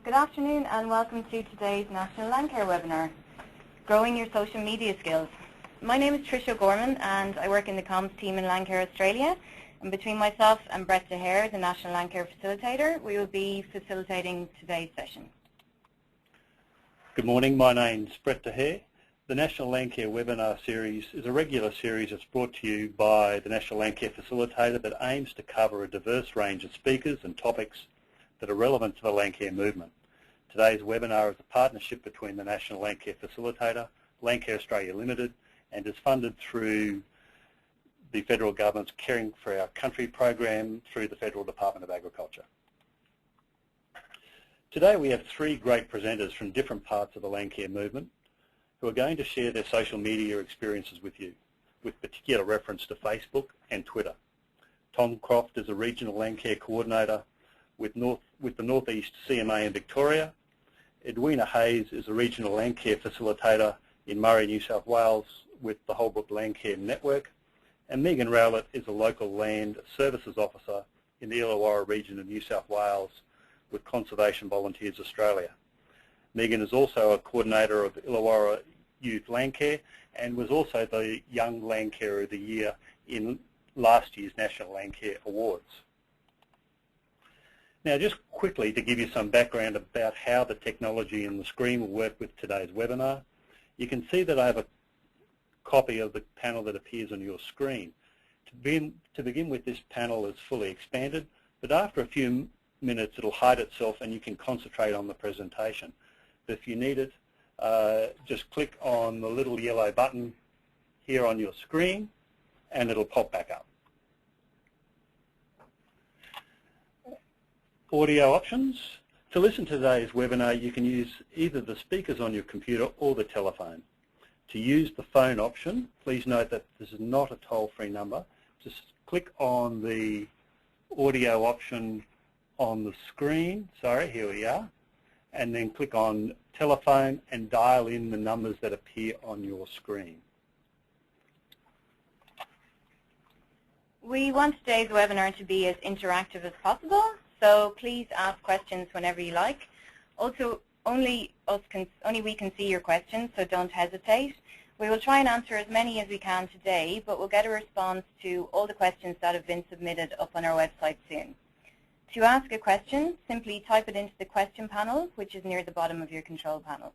Good afternoon and welcome to today's National Landcare Webinar, Growing Your Social Media Skills. My name is Trish O'Gorman and I work in the comms team in Landcare Australia. And between myself and Brett DeHare, the National Landcare Facilitator, we will be facilitating today's session. Good morning, my name's Brett DeHare. The National Landcare Webinar Series is a regular series that's brought to you by the National Landcare Facilitator that aims to cover a diverse range of speakers and topics that are relevant to the Landcare movement. Today's webinar is a partnership between the National Landcare Facilitator, Landcare Australia Limited, and is funded through the Federal Government's Caring for Our Country program through the Federal Department of Agriculture. Today we have three great presenters from different parts of the Landcare movement who are going to share their social media experiences with you, with particular reference to Facebook and Twitter. Tom Croft is a Regional Landcare Coordinator with the North East CMA in Victoria. Edwina Hayes is a Regional Landcare Facilitator in Murray, New South Wales with the Holbrook Landcare Network. And Megan Rowlett is a Local Land Services Officer in the Illawarra region of New South Wales with Conservation Volunteers Australia. Megan is also a Coordinator of Illawarra Youth Landcare and was also the Young Landcarer of the Year in last year's National Landcare Awards. Now, just quickly to give you some background about how the technology and the screen will work with today's webinar, you can see that I have a copy of the panel that appears on your screen. To begin with, this panel is fully expanded, but after a few minutes it'll hide itself and you can concentrate on the presentation. But if you need it, just click on the little yellow button here on your screen and it'll pop back up. Audio options. To listen to today's webinar, you can use either the speakers on your computer or the telephone. To use the phone option, please note that this is not a toll-free number. Just click on the audio option on the screen. Sorry, here we are. And then click on telephone and dial in the numbers that appear on your screen. We want today's webinar to be as interactive as possible, so please ask questions whenever you like. Also, only we can see your questions, so don't hesitate. We will try and answer as many as we can today, but we'll get a response to all the questions that have been submitted up on our website soon. To ask a question, simply type it into the question panel, which is near the bottom of your control panel.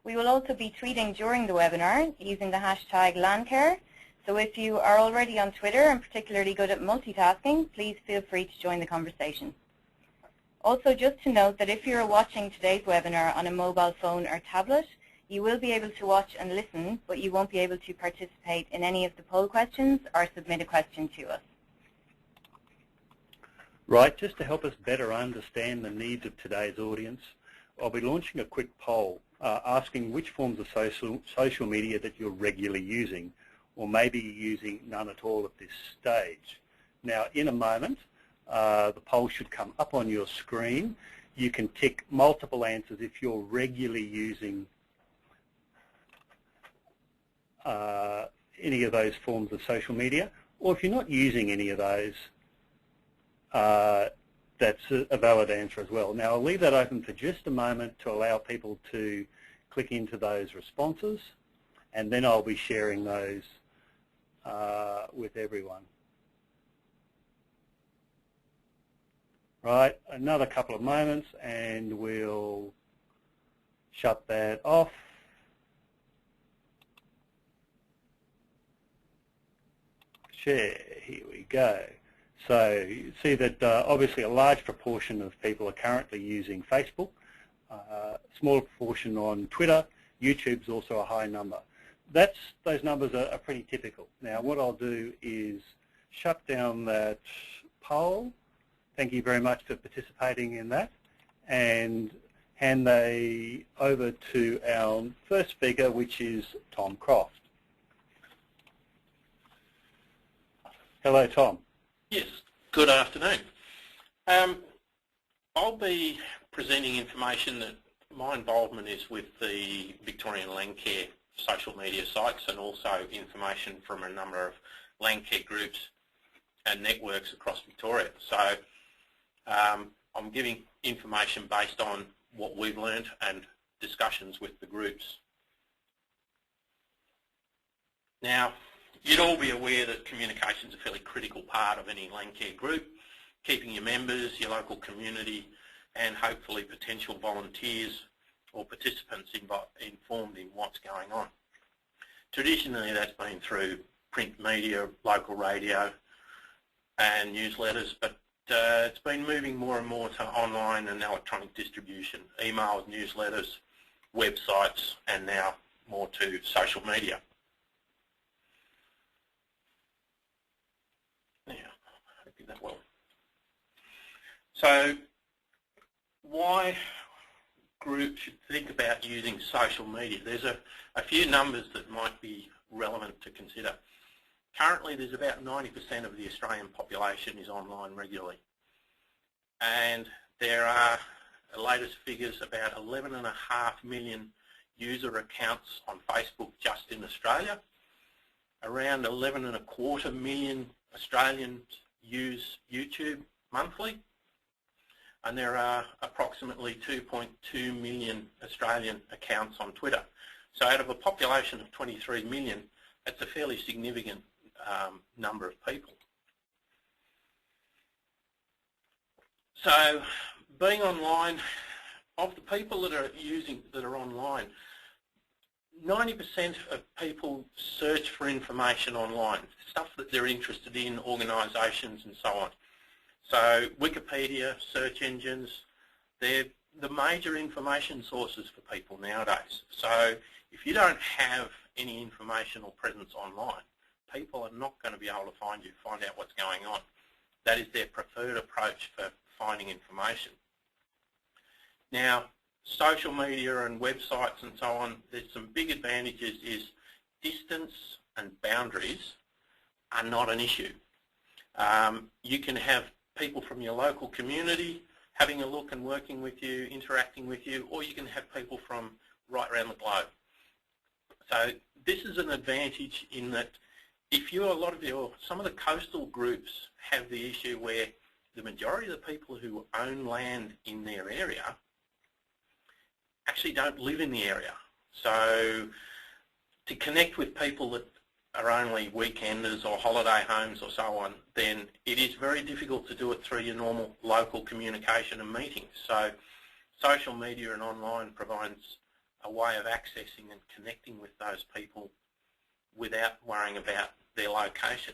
We will also be tweeting during the webinar using the hashtag Landcare. So if you are already on Twitter and particularly good at multitasking, please feel free to join the conversation. Also, just to note that if you're watching today's webinar on a mobile phone or tablet, you will be able to watch and listen, but you won't be able to participate in any of the poll questions or submit a question to us. Right, just to help us better understand the needs of today's audience, I'll be launching a quick poll asking which forms of social media that you're regularly using, or maybe using none at all at this stage. Now, in a moment, the poll should come up on your screen. You can tick multiple answers if you're regularly using any of those forms of social media, or if you're not using any of those, that's a valid answer as well. Now, I'll leave that open for just a moment to allow people to click into those responses, and then I'll be sharing those with everyone. Right, another couple of moments and we'll shut that off. Share, here we go. So you see that obviously a large proportion of people are currently using Facebook, a small proportion on Twitter. YouTube's also a high number. Those numbers are pretty typical. Now what I'll do is shut down that poll. Thank you very much for participating in that, and hand they over to our first speaker, which is Tom Croft. Hello, Tom. Yes, good afternoon. I'll be presenting information that my involvement is with the Victorian Landcare social media sites and also information from a number of Landcare groups and networks across Victoria. So I'm giving information based on what we've learned and discussions with the groups. Now, you'd all be aware that communication is a fairly critical part of any Landcare group, keeping your members, your local community, and hopefully potential volunteers or participants informed in what's going on. Traditionally, that's been through print media, local radio, and newsletters, but it's been moving more and more to online and electronic distribution, emails, newsletters, websites, and now more to social media. Yeah, I did that well. So, why groups should think about using social media? There's a few numbers that might be relevant to consider. Currently, there's about 90% of the Australian population is online regularly. And there are, the latest figures, about 11.5 million user accounts on Facebook just in Australia. Around 11.25 million Australians use YouTube monthly. And there are approximately 2.2 million Australian accounts on Twitter. So out of a population of 23 million, that's a fairly significant number of people. So being online, of the people that are online, 90% of people search for information online, stuff that they're interested in, organisations and so on. So Wikipedia, search engines, they're the major information sources for people nowadays. So if you don't have any information or presence online, people are not going to be able to find out what's going on. That is their preferred approach for finding information. Now, social media and websites and so on, there's some big advantages is distance and boundaries are not an issue. You can have people from your local community having a look and working with you, interacting with you, or you can have people from right around the globe. So this is an advantage in that if some of the coastal groups have the issue where the majority of the people who own land in their area actually don't live in the area. So to connect with people that are only weekenders or holiday homes or so on, then it is very difficult to do it through your normal local communication and meetings. So social media and online provides a way of accessing and connecting with those people without worrying about their location.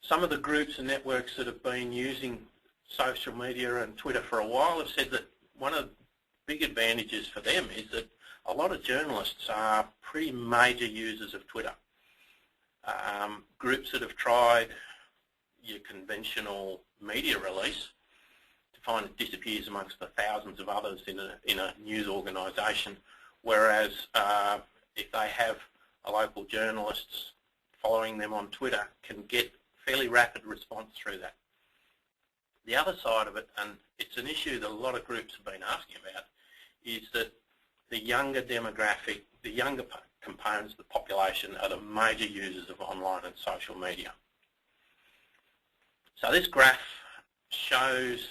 Some of the groups and networks that have been using social media and Twitter for a while have said that one of the big advantages for them is that a lot of journalists are pretty major users of Twitter. Groups that have tried your conventional media release to find it disappears amongst the thousands of others in a news organisation, whereas if they have a local journalist following them on Twitter, can get fairly rapid response through that. The other side of it, and it's an issue that a lot of groups have been asking about, is that the younger demographic, the younger components of the population are the major users of online and social media. So this graph shows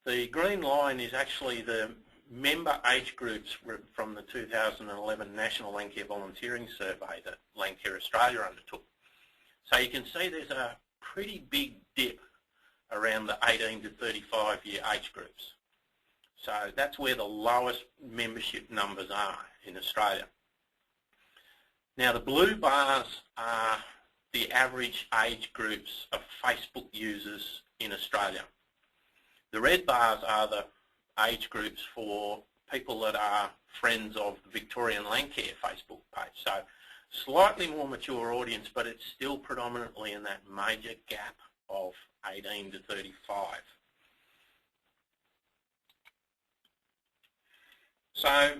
the green line is actually the member age groups from the 2011 National Landcare Volunteering Survey that Landcare Australia undertook. So you can see there's a pretty big dip around the 18 to 35 year age groups. So that's where the lowest membership numbers are in Australia. Now the blue bars are the average age groups of Facebook users in Australia. The red bars are the age groups for people that are friends of the Victorian Landcare Facebook page. So slightly more mature audience, but it's still predominantly in that major gap of 18 to 35. So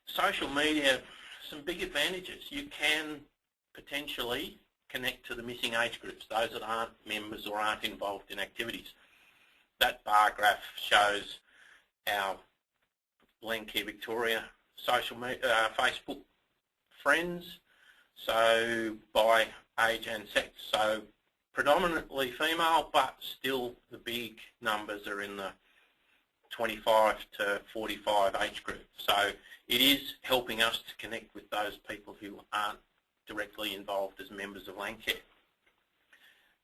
social media, some big advantages. You can potentially connect to the missing age groups, those that aren't members or aren't involved in activities. That bar graph shows our Landcare Victoria social media, Facebook friends, so by age and sex. So predominantly female, but still the big numbers are in the 25 to 45 age group. So it is helping us to connect with those people who aren't directly involved as members of Landcare.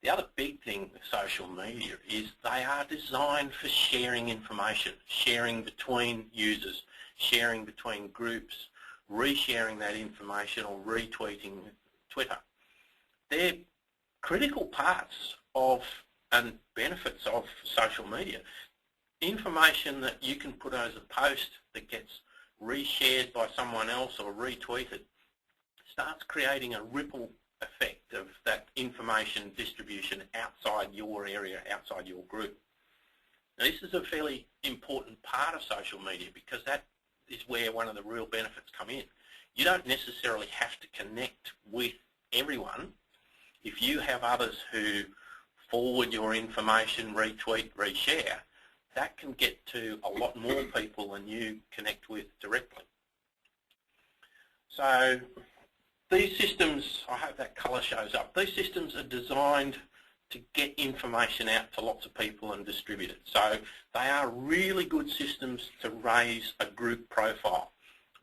The other big thing with social media is they are designed for sharing information, sharing between users, sharing between groups, resharing that information or retweeting Twitter. They're critical parts of and benefits of social media. Information that you can put as a post that gets reshared by someone else or retweeted starts creating a ripple effect of that information distribution outside your area, outside your group. Now, this is a fairly important part of social media because that is where one of the real benefits come in. You don't necessarily have to connect with everyone. If you have others who forward your information, retweet, reshare, that can get to a lot more people than you connect with directly. So these systems, I hope that colour shows up, these systems are designed to get information out to lots of people and distribute it. So they are really good systems to raise a group profile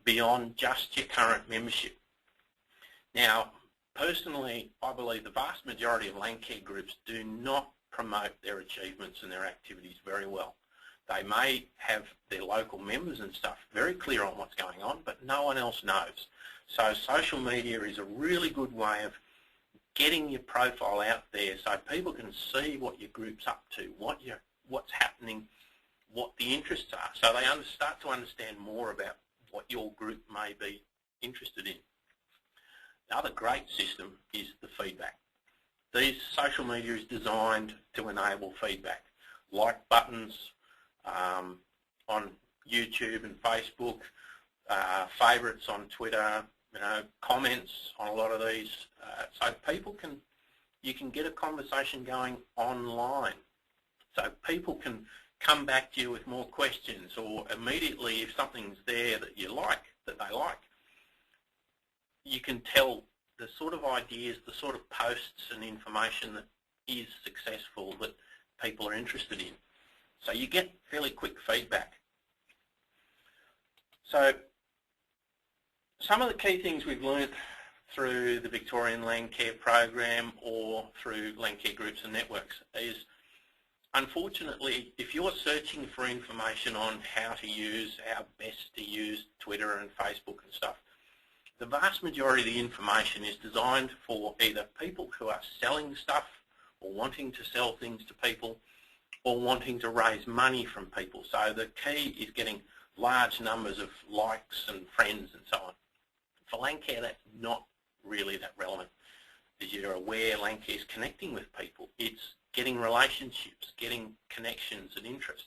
beyond just your current membership. Now, personally, I believe the vast majority of Landcare groups do not promote their achievements and their activities very well. They may have their local members and stuff very clear on what's going on, but no one else knows. So social media is a really good way of getting your profile out there so people can see what your group's up to, what's happening, what the interests are, so they start to understand more about what your group may be interested in. The other great system is the feedback. These social media is designed to enable feedback, like buttons on YouTube and Facebook, favourites on Twitter, comments on a lot of these, so you can get a conversation going online. So people can come back to you with more questions, or immediately if something's there that you like, that they like, you can tell the sort of ideas, the sort of posts and information that is successful that people are interested in. So you get fairly quick feedback. So some of the key things we've learnt through the Victorian Landcare program or through Landcare groups and networks is, unfortunately, if you're searching for information on how best to use Twitter and Facebook and stuff, the vast majority of the information is designed for either people who are selling stuff or wanting to sell things to people or wanting to raise money from people. So the key is getting large numbers of likes and friends and so on. For Landcare, that's not really that relevant. As you're aware, Landcare is connecting with people. It's getting relationships, getting connections and interest.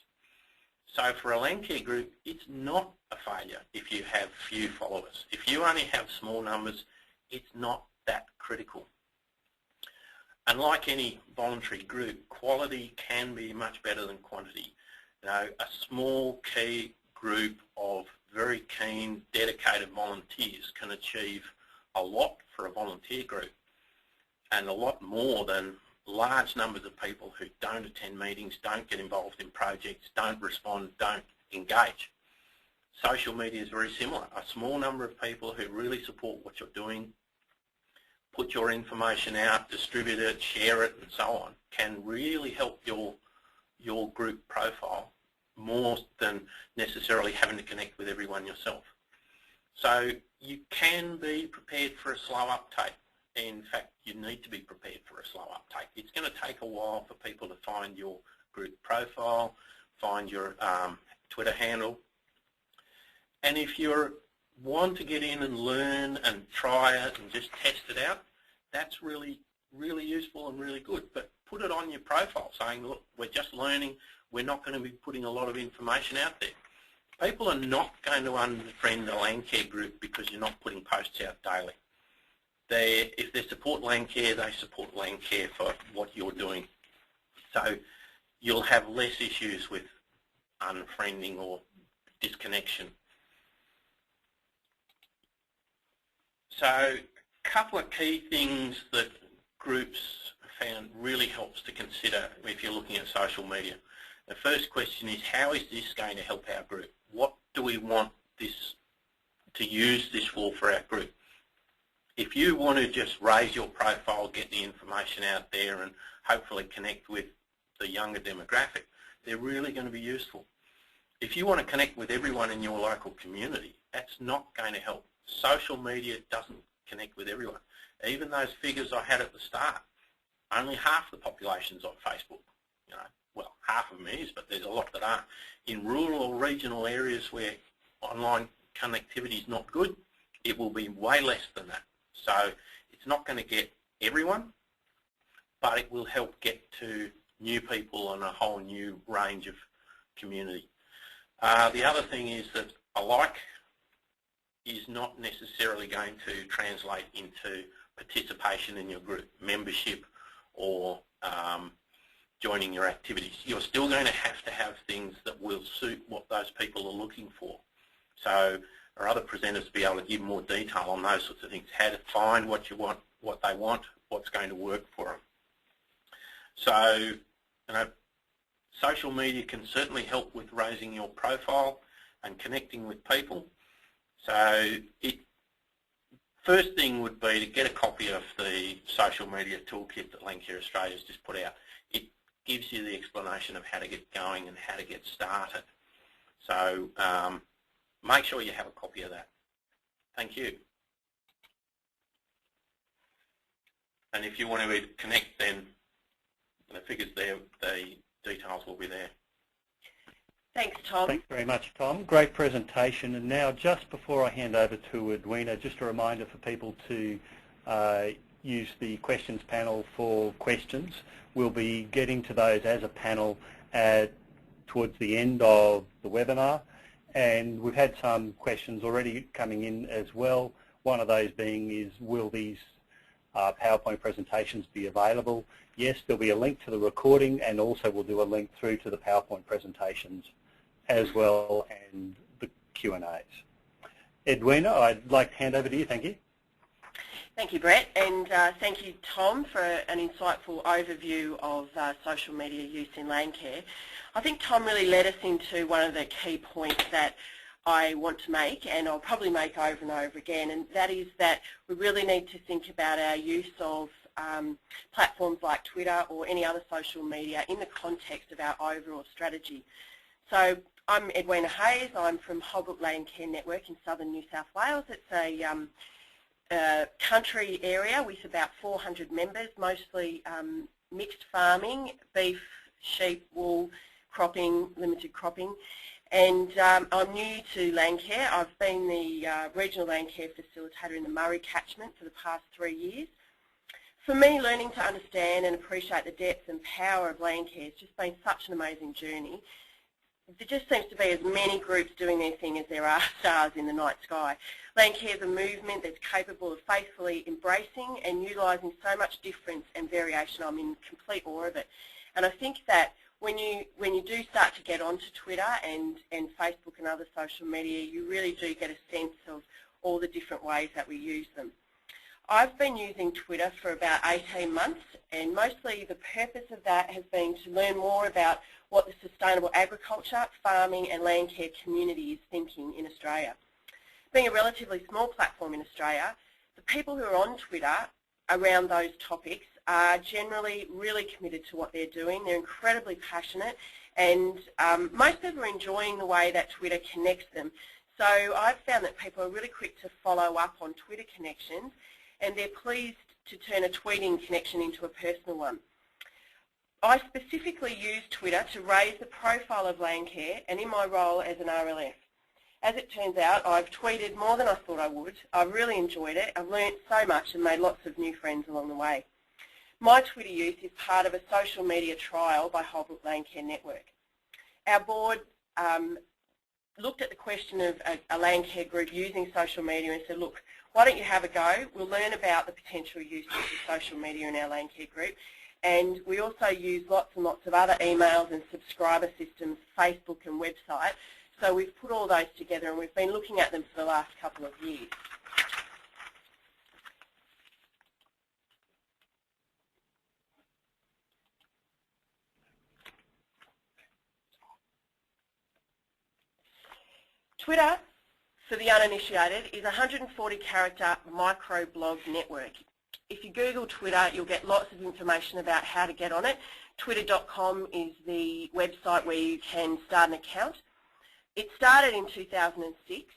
So for a Landcare group, it's not a failure if you have few followers. If you only have small numbers, it's not that critical. And like any voluntary group, quality can be much better than quantity. A small key group of very keen, dedicated volunteers can achieve a lot for a volunteer group, and a lot more than large numbers of people who don't attend meetings, don't get involved in projects, don't respond, don't engage. Social media is very similar. A small number of people who really support what you're doing, put your information out, distribute it, share it, and so on, can really help your group profile more than necessarily having to connect with everyone yourself. So you can be prepared for a slow uptake. In fact, you need to be prepared for a slow uptake. It's going to take a while for people to find your group profile, find your Twitter handle. And if you want to get in and learn and try it and just test it out, that's really, really useful and really good. But put it on your profile saying, look, we're just learning. We're not going to be putting a lot of information out there. People are not going to unfriend a Landcare group because you're not putting posts out daily. If they support Landcare, they support Landcare for what you're doing. So you'll have less issues with unfriending or disconnection. So a couple of key things that groups found really helps to consider if you're looking at social media. The first question is, how is this going to help our group? What do we want this to use this for our group? If you want to just raise your profile, get the information out there and hopefully connect with the younger demographic, they're really going to be useful. If you want to connect with everyone in your local community, that's not going to help. Social media doesn't connect with everyone. Even those figures I had at the start, only half the population's on Facebook. You know, well, half of them is, but there's a lot that aren't. In rural or regional areas where online connectivity is not good, it will be way less than that. So it's not going to get everyone, but it will help get to new people and a whole new range of community. The other thing is that a like is not necessarily going to translate into participation in your group, membership, or joining your activities. You're still going to have things that will suit what those people are looking for. So our other presenters will be able to give more detail on those sorts of things, how to find what you want, what they want, what's going to work for them. So, you know, social media can certainly help with raising your profile and connecting with people. So first thing would be to get a copy of the social media toolkit that Landcare Australia has just put out. It gives you the explanation of how to get going and how to get started. So make sure you have a copy of that. Thank you. And if you want to connect, then the figures there, the details will be there. Thanks, Tom. Thanks very much, Tom. Great presentation. And now, just before I hand over to Edwina, just a reminder for people to use the questions panel for questions. We'll be getting to those as a panel towards the end of the webinar. And we've had some questions already coming in as well. One of those being is, will these PowerPoint presentations be available? Yes, there'll be a link to the recording, and also we'll do a link through to the PowerPoint presentations as well, and the Q&As. Edwina, I'd like to hand over to you. Thank you. Thank you, Brett, and thank you, Tom, for an insightful overview of social media use in Landcare. I think Tom really led us into one of the key points that I want to make, and I'll probably make over and over again, and that is that we really need to think about our use of platforms like Twitter or any other social media in the context of our overall strategy. So I'm Edwina Hayes. I'm from Holbrook Landcare Network in southern New South Wales. It's a country area with about 400 members, mostly mixed farming, beef, sheep, wool, cropping, limited cropping. And I'm new to Landcare. I've been the Regional Landcare Facilitator in the Murray catchment for the past 3 years. For me, learning to understand and appreciate the depth and power of Landcare has just been such an amazing journey. There just seems to be as many groups doing their thing as there are stars in the night sky. Landcare is a movement that's capable of faithfully embracing and utilising so much difference and variation. I'm in complete awe of it. And I think that when you do start to get onto Twitter and Facebook and other social media, you really do get a sense of all the different ways that we use them. I've been using Twitter for about 18 months, and mostly the purpose of that has been to learn more about what the sustainable agriculture, farming and Landcare community is thinking in Australia. Being a relatively small platform in Australia, the people who are on Twitter around those topics are generally really committed to what they're doing. They're incredibly passionate, and most people are enjoying the way that Twitter connects them. So I've found that people are really quick to follow up on Twitter connections, and they're pleased to turn a tweeting connection into a personal one. I specifically use Twitter to raise the profile of Landcare and in my role as an RLF. As it turns out, I've tweeted more than I thought I would. I've really enjoyed it. I've learnt so much and made lots of new friends along the way. My Twitter use is part of a social media trial by Holbrook Landcare Network. Our board looked at the question of a Landcare group using social media and said, look, why don't you have a go? We'll learn about the potential uses of social media in our Landcare group. And we also use lots and lots of other emails and subscriber systems, Facebook and website. So we've put all those together and we've been looking at them for the last couple of years. Twitter, for the uninitiated, is a 140-character microblog network. If you Google Twitter, you'll get lots of information about how to get on it. Twitter.com is the website where you can start an account. It started in 2006.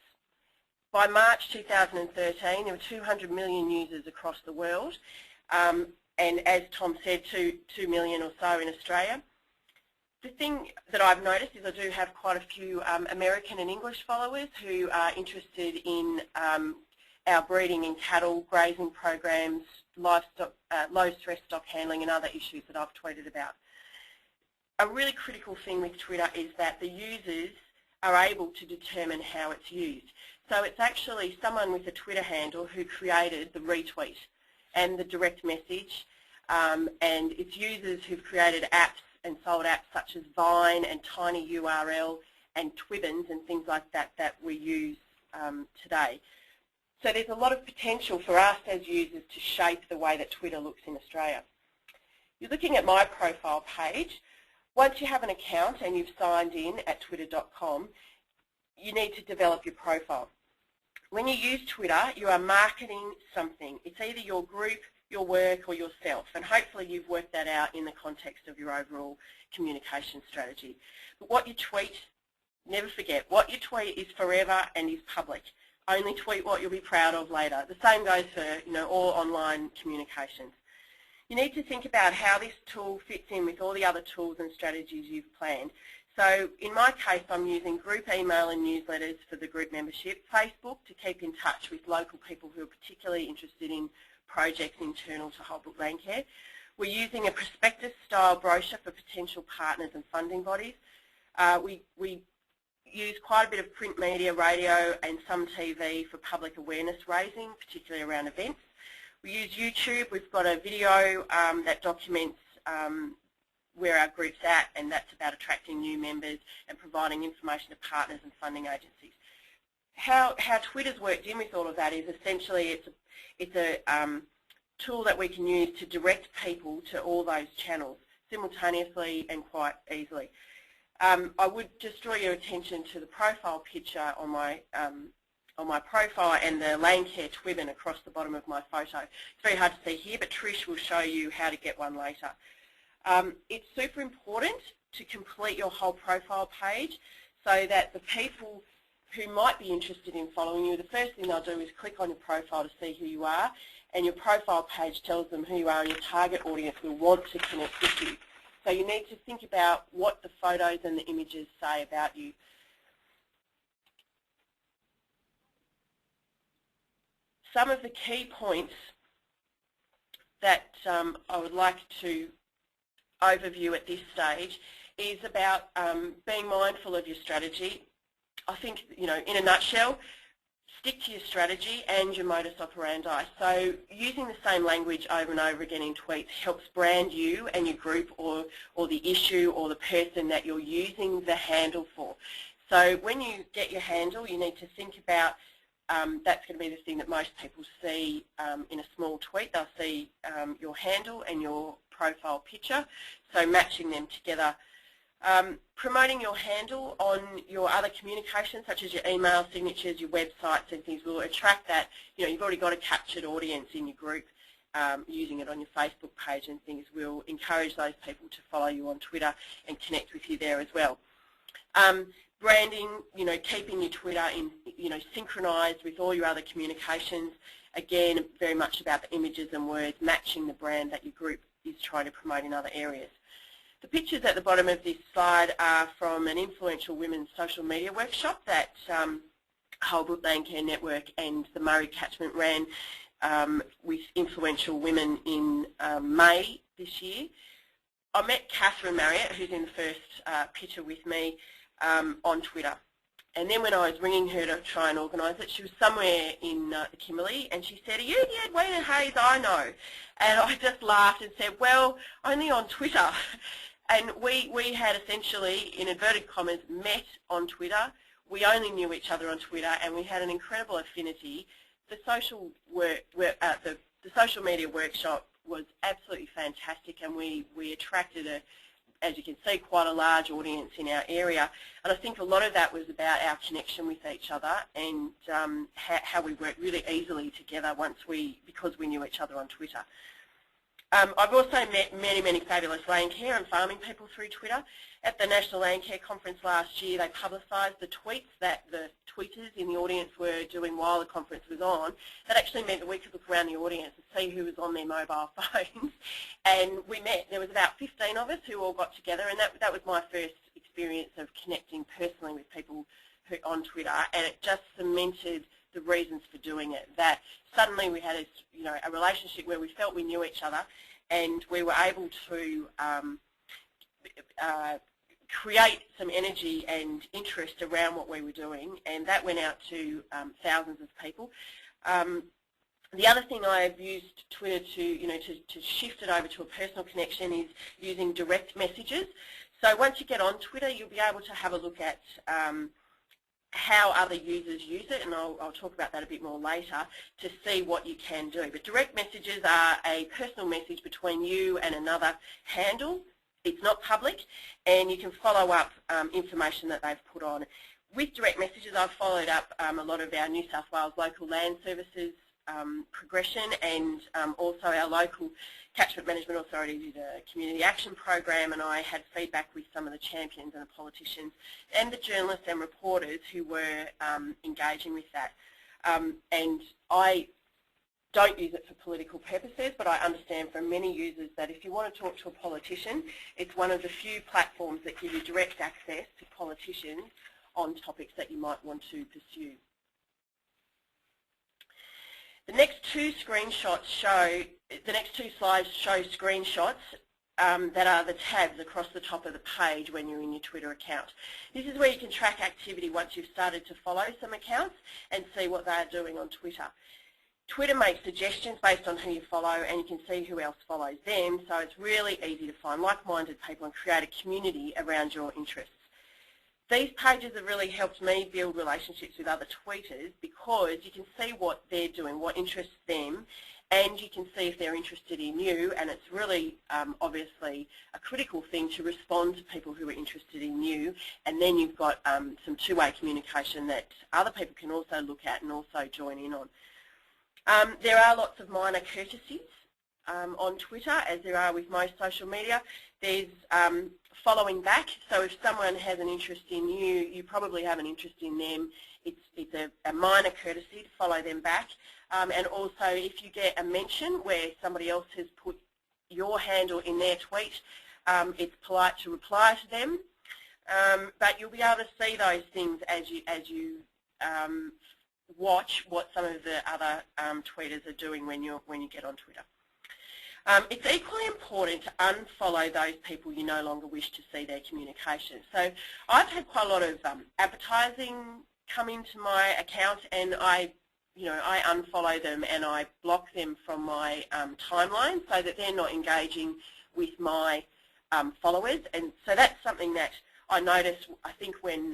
By March 2013, there were 200 million users across the world, and as Tom said, 2 million or so in Australia. The thing that I've noticed is I do have quite a few American and English followers who are interested in our breeding and cattle grazing programs, livestock, low-stress stock handling and other issues that I've tweeted about. A really critical thing with Twitter is that the users are able to determine how it's used. So it's actually someone with a Twitter handle who created the retweet and the direct message, and it's users who've created apps and sold apps such as Vine and TinyURL and Twibbons and things like that that we use today. So there's a lot of potential for us as users to shape the way that Twitter looks in Australia. You're looking at my profile page. Once you have an account and you've signed in at twitter.com, you need to develop your profile. When you use Twitter, you are marketing something. It's either your group, your work, or yourself, and hopefully you've worked that out in the context of your overall communication strategy. But what you tweet, never forget, what you tweet is forever and is public. Only tweet what you'll be proud of later. The same goes for all online communications. You need to think about how this tool fits in with all the other tools and strategies you've planned. So in my case, I'm using group email and newsletters for the group membership, Facebook to keep in touch with local people who are particularly interested in projects internal to Holbrook Landcare. We're using a prospectus-style brochure for potential partners and funding bodies. We use quite a bit of print media, radio and some TV for public awareness raising, particularly around events. We use YouTube. We've got a video that documents where our group's at, and that's about attracting new members and providing information to partners and funding agencies. How Twitter's worked in with all of that is essentially it's a tool that we can use to direct people to all those channels simultaneously and quite easily. I would just draw your attention to the profile picture on my profile and the Landcare Twibbon across the bottom of my photo. It's very hard to see here, but Trish will show you how to get one later. It's super important to complete your whole profile page so that the people who might be interested in following you, the first thing they'll do is click on your profile to see who you are, and your profile page tells them who you are, and your target audience will want to connect with you. So you need to think about what the photos and the images say about you. Some of the key points that I would like to overview at this stage is about being mindful of your strategy. I think, in a nutshell, stick to your strategy and your modus operandi. So using the same language over and over again in tweets helps brand you and your group or the issue or the person that you're using the handle for. So when you get your handle, you need to think about that's going to be the thing that most people see in a small tweet. They'll see your handle and your profile picture, so matching them together. Promoting your handle on your other communications, such as your email signatures, your websites and things, will attract that. You've already got a captured audience in your group. Using it on your Facebook page and things will encourage those people to follow you on Twitter and connect with you there as well. Branding, keeping your Twitter in, synchronized with all your other communications. Again, very much about the images and words, matching the brand that your group is trying to promote in other areas. The pictures at the bottom of this slide are from an influential women's social media workshop that Holbrook Landcare Network and the Murray Catchment ran with influential women in May this year. I met Catherine Marriott, who's in the first picture with me, on Twitter. And then when I was ringing her to try and organise it, she was somewhere in the Kimberley, and she said, "Are you the Edwina Hayes I know?" And I just laughed and said, "Well, only on Twitter." And we had essentially, in inverted commas, met on Twitter. We only knew each other on Twitter, and we had an incredible affinity. The social the social media workshop was absolutely fantastic, and we attracted a as you can see, quite a large audience in our area. And I think a lot of that was about our connection with each other and how we worked really easily together because we knew each other on Twitter. I've also met many fabulous landcare and farming people through Twitter. At the National Landcare Conference last year, they publicised the tweets that the tweeters in the audience were doing while the conference was on. That actually meant that we could look around the audience and see who was on their mobile phones. And we met. There was about 15 of us who all got together, and that was my first experience of connecting personally with people on Twitter, and it just cemented the reasons for doing it. That suddenly we had a relationship where we felt we knew each other, and we were able to create some energy and interest around what we were doing, and that went out to thousands of people. The other thing I've used Twitter to shift it over to a personal connection is using direct messages. So once you get on Twitter, you'll be able to have a look at how other users use it, and I'll talk about that a bit more later, to see what you can do. But direct messages are a personal message between you and another handle. It's not public, and you can follow up information that they've put on. With direct messages, I've followed up a lot of our New South Wales local land services progression, and also our local Catchment Management Authority did a community action program, and I had feedback with some of the champions and the politicians and the journalists and reporters who were engaging with that. And I don't use it for political purposes, but I understand from many users that if you want to talk to a politician, it's one of the few platforms that give you direct access to politicians on topics that you might want to pursue. The next two slides show screenshots that are the tabs across the top of the page when you're in your Twitter account. This is where you can track activity once you've started to follow some accounts and see what they're doing on Twitter. Twitter makes suggestions based on who you follow, and you can see who else follows them, so it's really easy to find like-minded people and create a community around your interests. These pages have really helped me build relationships with other tweeters because you can see what they're doing, what interests them, and you can see if they're interested in you, and it's really obviously a critical thing to respond to people who are interested in you, and then you've got some two-way communication that other people can also look at and also join in on. There are lots of minor courtesies on Twitter, as there are with most social media. There's following back, so if someone has an interest in you, you probably have an interest in them. It's a minor courtesy to follow them back. And also if you get a mention where somebody else has put your handle in their tweet, it's polite to reply to them. But you'll be able to see those things as you watch what some of the other tweeters are doing when you get on Twitter. It's equally important to unfollow those people you no longer wish to see their communication. So I've had quite a lot of advertising come into my account, and I unfollow them and I block them from my timeline so that they're not engaging with my followers. And so that's something that I noticed, I think, when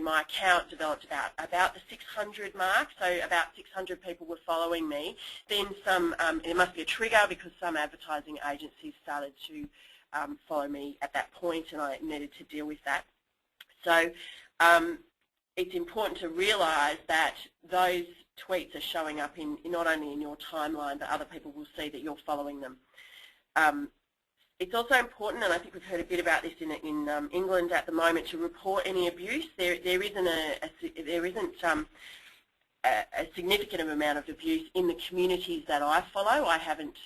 my account developed about the 600 mark, so about 600 people were following me, then there must be a trigger because some advertising agencies started to follow me at that point, and I needed to deal with that. So it's important to realise that those tweets are showing up not only in your timeline, but other people will see that you're following them. It's also important, and I think we've heard a bit about this in England at the moment, to report any abuse. There isn't a significant amount of abuse in the communities that I follow. I haven't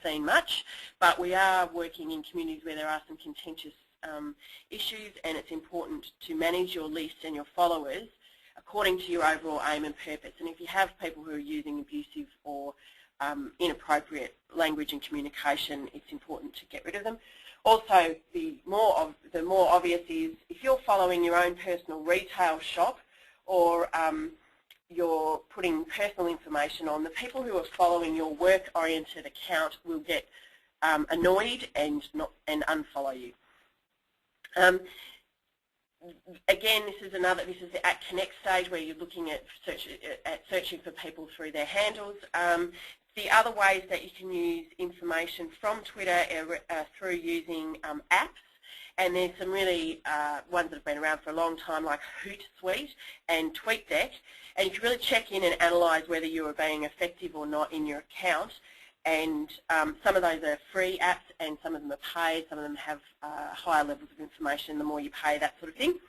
seen much, but we are working in communities where there are some contentious issues, and it's important to manage your list and your followers according to your overall aim and purpose. And if you have people who are using abusive or inappropriate language and communication, it's important to get rid of them. Also, the more obvious is if you're following your own personal retail shop, or you're putting personal information on, the people who are following your work-oriented account will get annoyed and unfollow you. Again, this is the at connect stage where you're looking at searching for people through their handles. The other ways that you can use information from Twitter are through using apps, and there's some really ones that have been around for a long time, like Hootsuite and TweetDeck, and you can really check in and analyse whether you are being effective or not in your account. And some of those are free apps, and some of them are paid. Some of them have higher levels of information. The more you pay, that sort of thing.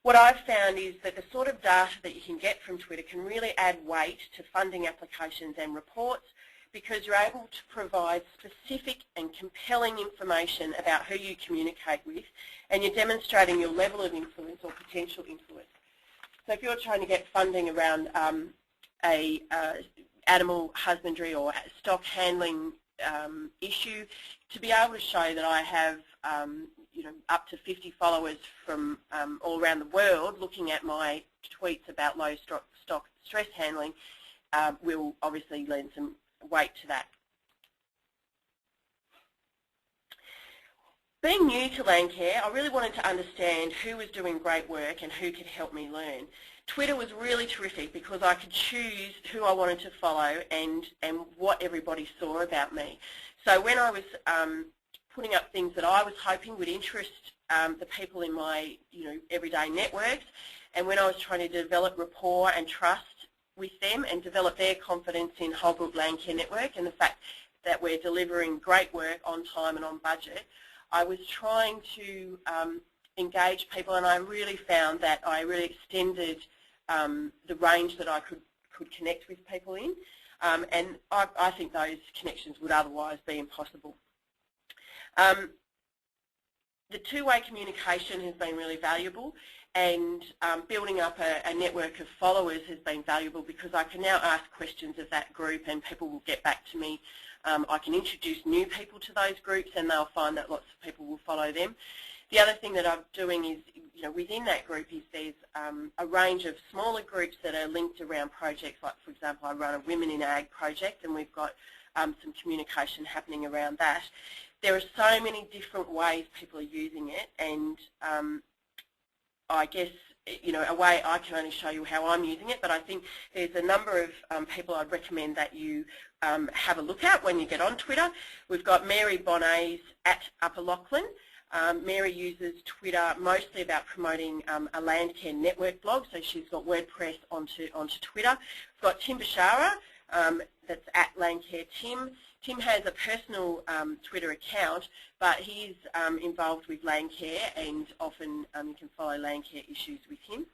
What I've found is that the sort of data that you can get from Twitter can really add weight to funding applications and reports, because you're able to provide specific and compelling information about who you communicate with, and you're demonstrating your level of influence or potential influence. So if you're trying to get funding around animal husbandry or stock handling issue, to be able to show that I have up to 50 followers from all around the world looking at my tweets about low stock stress handling will obviously lend some weight to that. Being new to Landcare, I really wanted to understand who was doing great work and who could help me learn. Twitter was really terrific because I could choose who I wanted to follow and what everybody saw about me. So when I was putting up things that I was hoping would interest the people in my everyday networks, and when I was trying to develop rapport and trust with them and develop their confidence in Holbrook Landcare Network and the fact that we're delivering great work on time and on budget, I was trying to engage people, and I really found that I really extended the range that I could connect with people in, and I think those connections would otherwise be impossible. The two-way communication has been really valuable, and building up a network of followers has been valuable because I can now ask questions of that group and people will get back to me. I can introduce new people to those groups and they'll find that lots of people will follow them. The other thing that I'm doing is, within that group is there's a range of smaller groups that are linked around projects. Like, for example, I run a Women in Ag project, and we've got some communication happening around that. There are so many different ways people are using it, and I guess, a way I can only show you how I'm using it, but I think there's a number of people I'd recommend that you have a look at when you get on Twitter. We've got Mary Bonet's at Upper Lachlan. Mary uses Twitter mostly about promoting a Landcare network blog, so she's got WordPress onto Twitter. We've got Tim Bashara, that's at Landcare Tim. Tim has a personal Twitter account, but he's involved with Landcare, and often you can follow Landcare issues with him.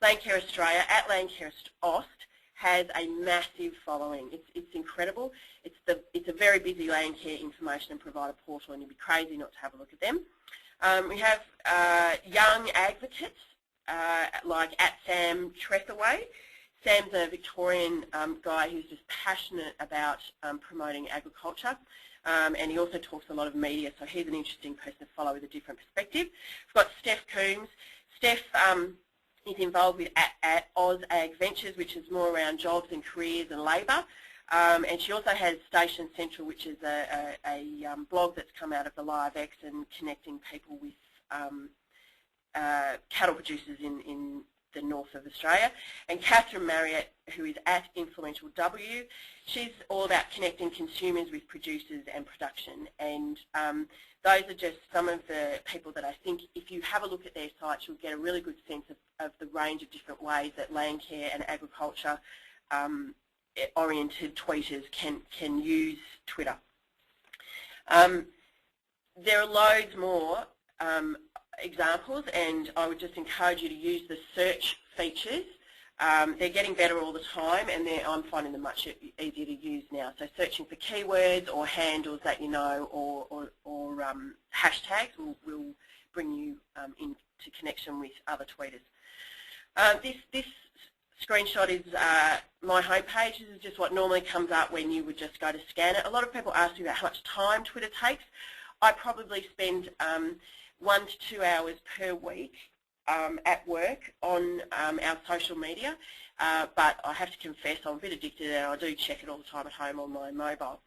Landcare Australia, at Landcare Aust, has a massive following. It's incredible. It's a very busy Landcare information and provider portal, and you'd be crazy not to have a look at them. We have young advocates like at Sam Trethaway. Sam's a Victorian guy who's just passionate about promoting agriculture, and he also talks a lot of media, so he's an interesting person to follow with a different perspective. We've got Steph Coombs. Steph is involved with at Oz Ag Ventures, which is more around jobs and careers and labour, and she also has Station Central, which is a blog that's come out of the LiveX and connecting people with cattle producers in the north of Australia. And Catherine Marriott, who is at Influential W, she's all about connecting consumers with producers and production, and those are just some of the people that I think if you have a look at their sites, you'll get a really good sense of the range of different ways that Landcare and agriculture oriented tweeters can use Twitter. There are loads more examples, and I would just encourage you to use the search features. They're getting better all the time, and I'm finding them much easier to use now. So searching for keywords or handles that you know, or hashtags will bring you into connection with other tweeters. This screenshot is my homepage. This is just what normally comes up when you would just go to scan it. A lot of people ask me about how much time Twitter takes. I probably spend 1 to 2 hours per week at work on our social media, but I have to confess I'm a bit addicted, and I do check it all the time at home on my mobile.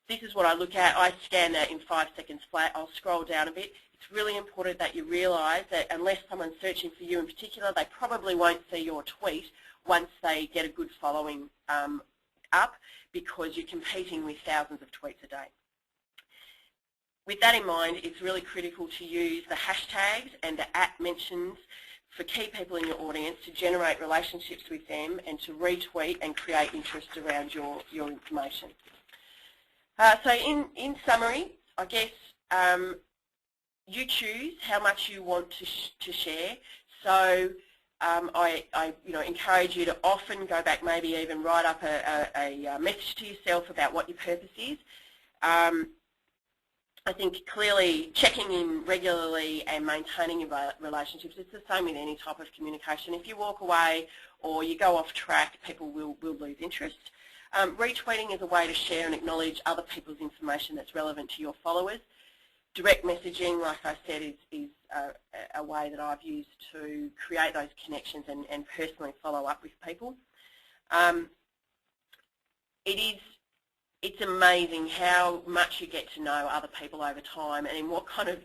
This is what I look at. I scan that in 5 seconds flat. I'll scroll down a bit. It's really important that you realise that unless someone's searching for you in particular, they probably won't see your tweet once they get a good following up because you're competing with thousands of tweets a day. With that in mind, it's really critical to use the hashtags and the @mentions for key people in your audience to generate relationships with them and to retweet and create interest around your information. So in summary, I guess you choose how much you want to share. So I encourage you to often go back, maybe even write up a message to yourself about what your purpose is. I think clearly checking in regularly and maintaining your relationships, it's the same with any type of communication. If you walk away or you go off track, people will lose interest. Retweeting is a way to share and acknowledge other people's information that's relevant to your followers. Direct messaging, like I said, is a way that I've used to create those connections and personally follow up with people. It's amazing how much you get to know other people over time and in what kind of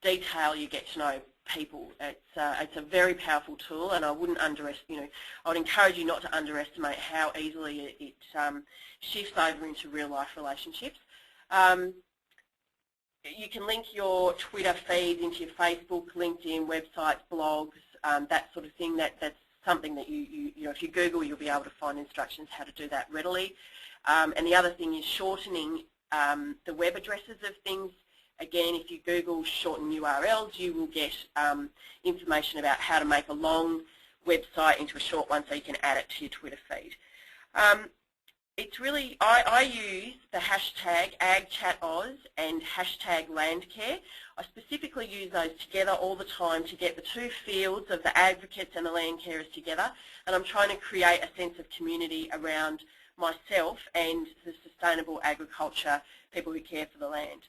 detail you get to know people. It's a very powerful tool, and I wouldn't I would encourage you not to underestimate how easily it shifts over into real life relationships. You can link your Twitter feeds into your Facebook, LinkedIn, websites, blogs, that sort of thing. That's something that if you Google, you'll be able to find instructions how to do that readily. And the other thing is shortening the web addresses of things. Again, if you Google shorten URLs, you will get information about how to make a long website into a short one so you can add it to your Twitter feed. It's really, I use the hashtag AgChatOz and hashtag Landcare. I specifically use those together all the time to get the two fields of the advocates and the land carers together, and I'm trying to create a sense of community around myself and the sustainable agriculture, people who care for the land.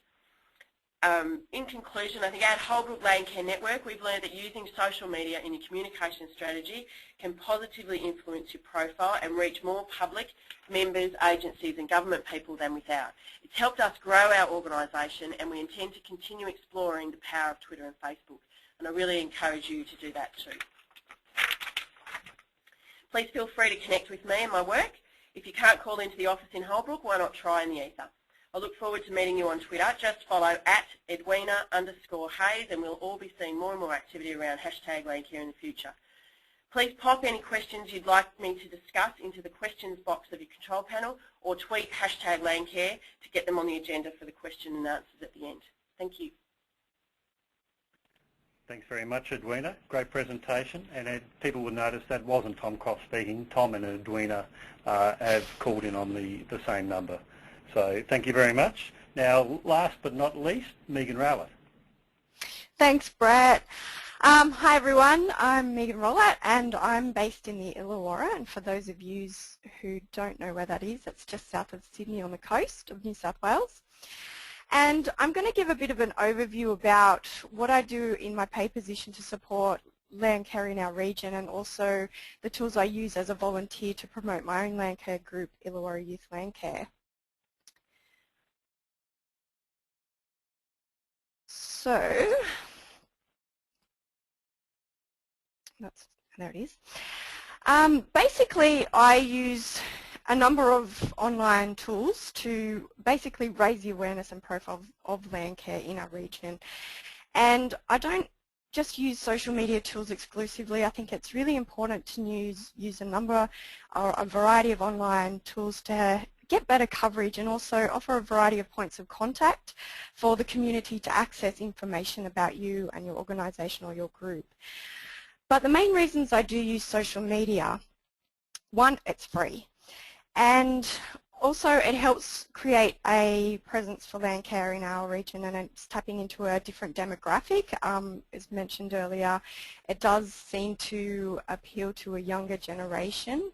In conclusion, I think at Holbrook Landcare Network, we've learned that using social media in your communication strategy can positively influence your profile and reach more public, members, agencies and government people than without. It's helped us grow our organisation, and we intend to continue exploring the power of Twitter and Facebook, and I really encourage you to do that too. Please feel free to connect with me and my work. If you can't call into the office in Holbrook, why not try in the ether? I look forward to meeting you on Twitter. Just follow @Edwina_Hayes, and we'll all be seeing more and more activity around hashtag Landcare in the future. Please pop any questions you'd like me to discuss into the questions box of your control panel, or tweet hashtag Landcare to get them on the agenda for the question and answers at the end. Thank you. Thanks very much, Edwina. Great presentation, and people will notice that wasn't Tom Croft speaking. Tom and Edwina have called in on the same number. So thank you very much. Now, last but not least, Megan Rowlett. Thanks, Brett. Hi, everyone. I'm Megan Rowlett, and I'm based in the Illawarra. And for those of you who don't know where that is, it's just south of Sydney on the coast of New South Wales. And I'm going to give a bit of an overview about what I do in my pay position to support Landcare in our region, and also the tools I use as a volunteer to promote my own Landcare group, Illawarra Youth Landcare. So, there it is. Basically, I use a number of online tools to basically raise the awareness and profile of Landcare in our region. And I don't just use social media tools exclusively. I think it's really important to use a number or a variety of online tools to get better coverage, and also offer a variety of points of contact for the community to access information about you and your organisation or your group. But the main reasons I do use social media, one, it's free, and also it helps create a presence for Landcare in our region, and it's tapping into a different demographic. As mentioned earlier, it does seem to appeal to a younger generation.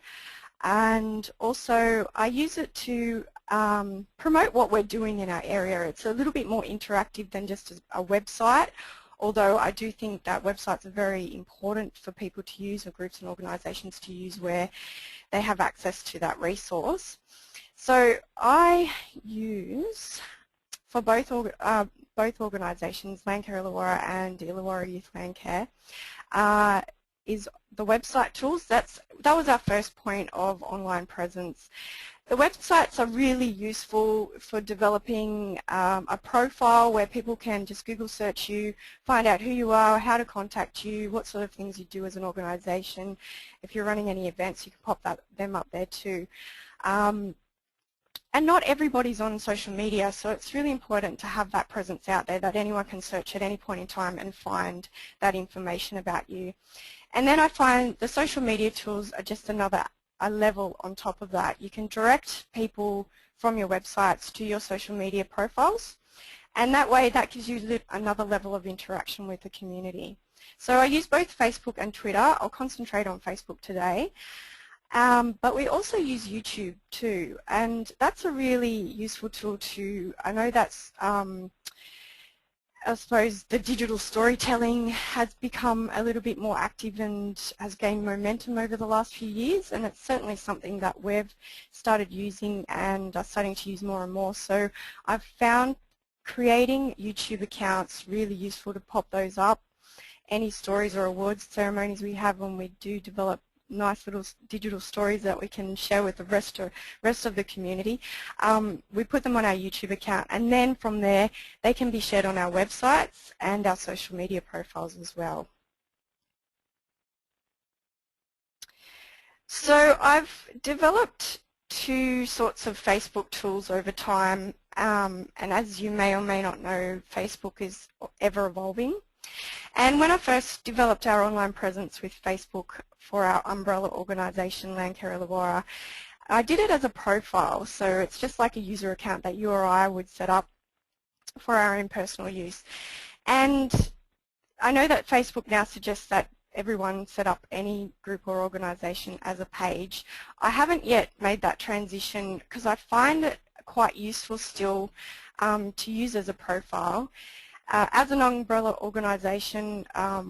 And also I use it to promote what we're doing in our area. It's a little bit more interactive than just a website, although I do think that websites are very important for people to use, or groups and organisations to use, where they have access to that resource. So I use, for both organisations, Landcare Illawarra and Illawarra Youth Landcare, is the website tools. That was our first point of online presence. The websites are really useful for developing a profile where people can just Google search you, find out who you are, how to contact you, what sort of things you do as an organisation. If you're running any events, you can pop them up there too. And not everybody's on social media, so it's really important to have that presence out there that anyone can search at any point in time and find that information about you. And then I find the social media tools are just a level on top of that. You can direct people from your websites to your social media profiles, and that way that gives you another level of interaction with the community. So I use both Facebook and Twitter. I'll concentrate on Facebook today. But we also use YouTube too, and that's a really useful tool too. I know that's I suppose the digital storytelling has become a little bit more active and has gained momentum over the last few years, and it's certainly something that we've started using and are starting to use more and more. So I've found creating YouTube accounts really useful to pop those up. Any stories or awards ceremonies we have when we do develop nice little digital stories that we can share with the rest of the community. We put them on our YouTube account, and then from there they can be shared on our websites and our social media profiles as well. So I've developed two sorts of Facebook tools over time, and as you may or may not know, Facebook is ever evolving. And when I first developed our online presence with Facebook for our umbrella organisation, Landcare Webinar, I did it as a profile, so it's just like a user account that you or I would set up for our own personal use. And I know that Facebook now suggests that everyone set up any group or organisation as a page. I haven't yet made that transition because I find it quite useful still to use as a profile. As an umbrella organisation,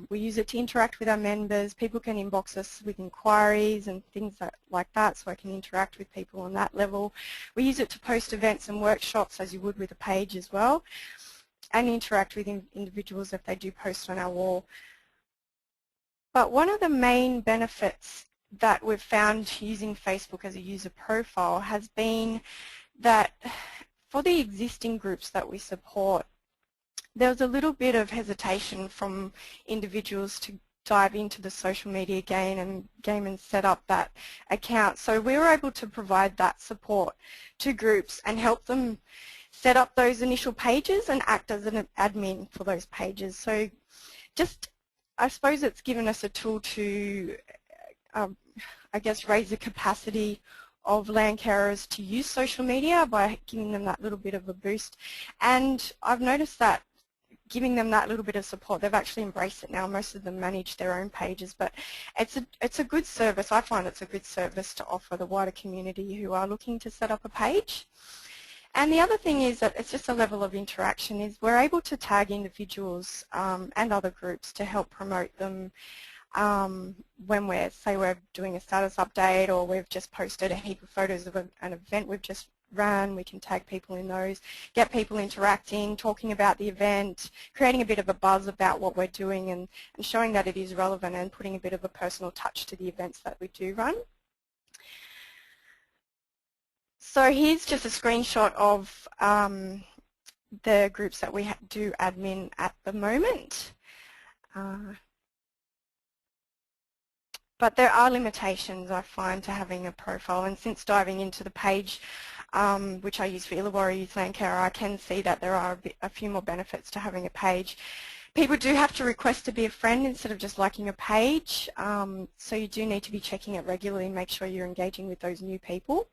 we use it to interact with our members. People can inbox us with inquiries and things like that, so I can interact with people on that level. We use it to post events and workshops, as you would with a page as well, and interact with individuals if they do post on our wall. But one of the main benefits that we've found using Facebook as a user profile has been that for the existing groups that we support, there was a little bit of hesitation from individuals to dive into the social media game and set up that account. So we were able to provide that support to groups and help them set up those initial pages and act as an admin for those pages. So just, I suppose it's given us a tool to, I guess, raise the capacity of Landcarers to use social media by giving them that little bit of a boost. And I've noticed that giving them that little bit of support, they've actually embraced it now. Most of them manage their own pages, but it's a good service. I find it's a good service to offer the wider community who are looking to set up a page. And the other thing is that it's just a level of interaction. Is we're able to tag individuals and other groups to help promote them when we're doing a status update, or we've just posted a heap of photos of an event we've just ran. We can tag people in those, get people interacting, talking about the event, creating a bit of a buzz about what we're doing, and showing that it is relevant and putting a bit of a personal touch to the events that we do run. So here's just a screenshot of the groups that we do admin at the moment. But there are limitations, I find, to having a profile, and since diving into the page, which I use for Illawarra Youth Landcare, I can see that there are a few more benefits to having a page. People do have to request to be a friend instead of just liking a page, so you do need to be checking it regularly and make sure you're engaging with those new people.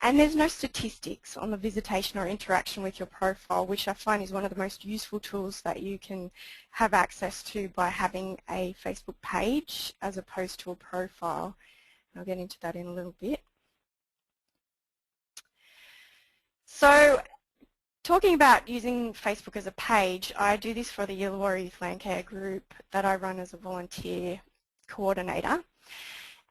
And there's no statistics on the visitation or interaction with your profile, which I find is one of the most useful tools that you can have access to by having a Facebook page as opposed to a profile. I'll get into that in a little bit. So talking about using Facebook as a page, I do this for the Illawarra Youth Landcare group that I run as a volunteer coordinator.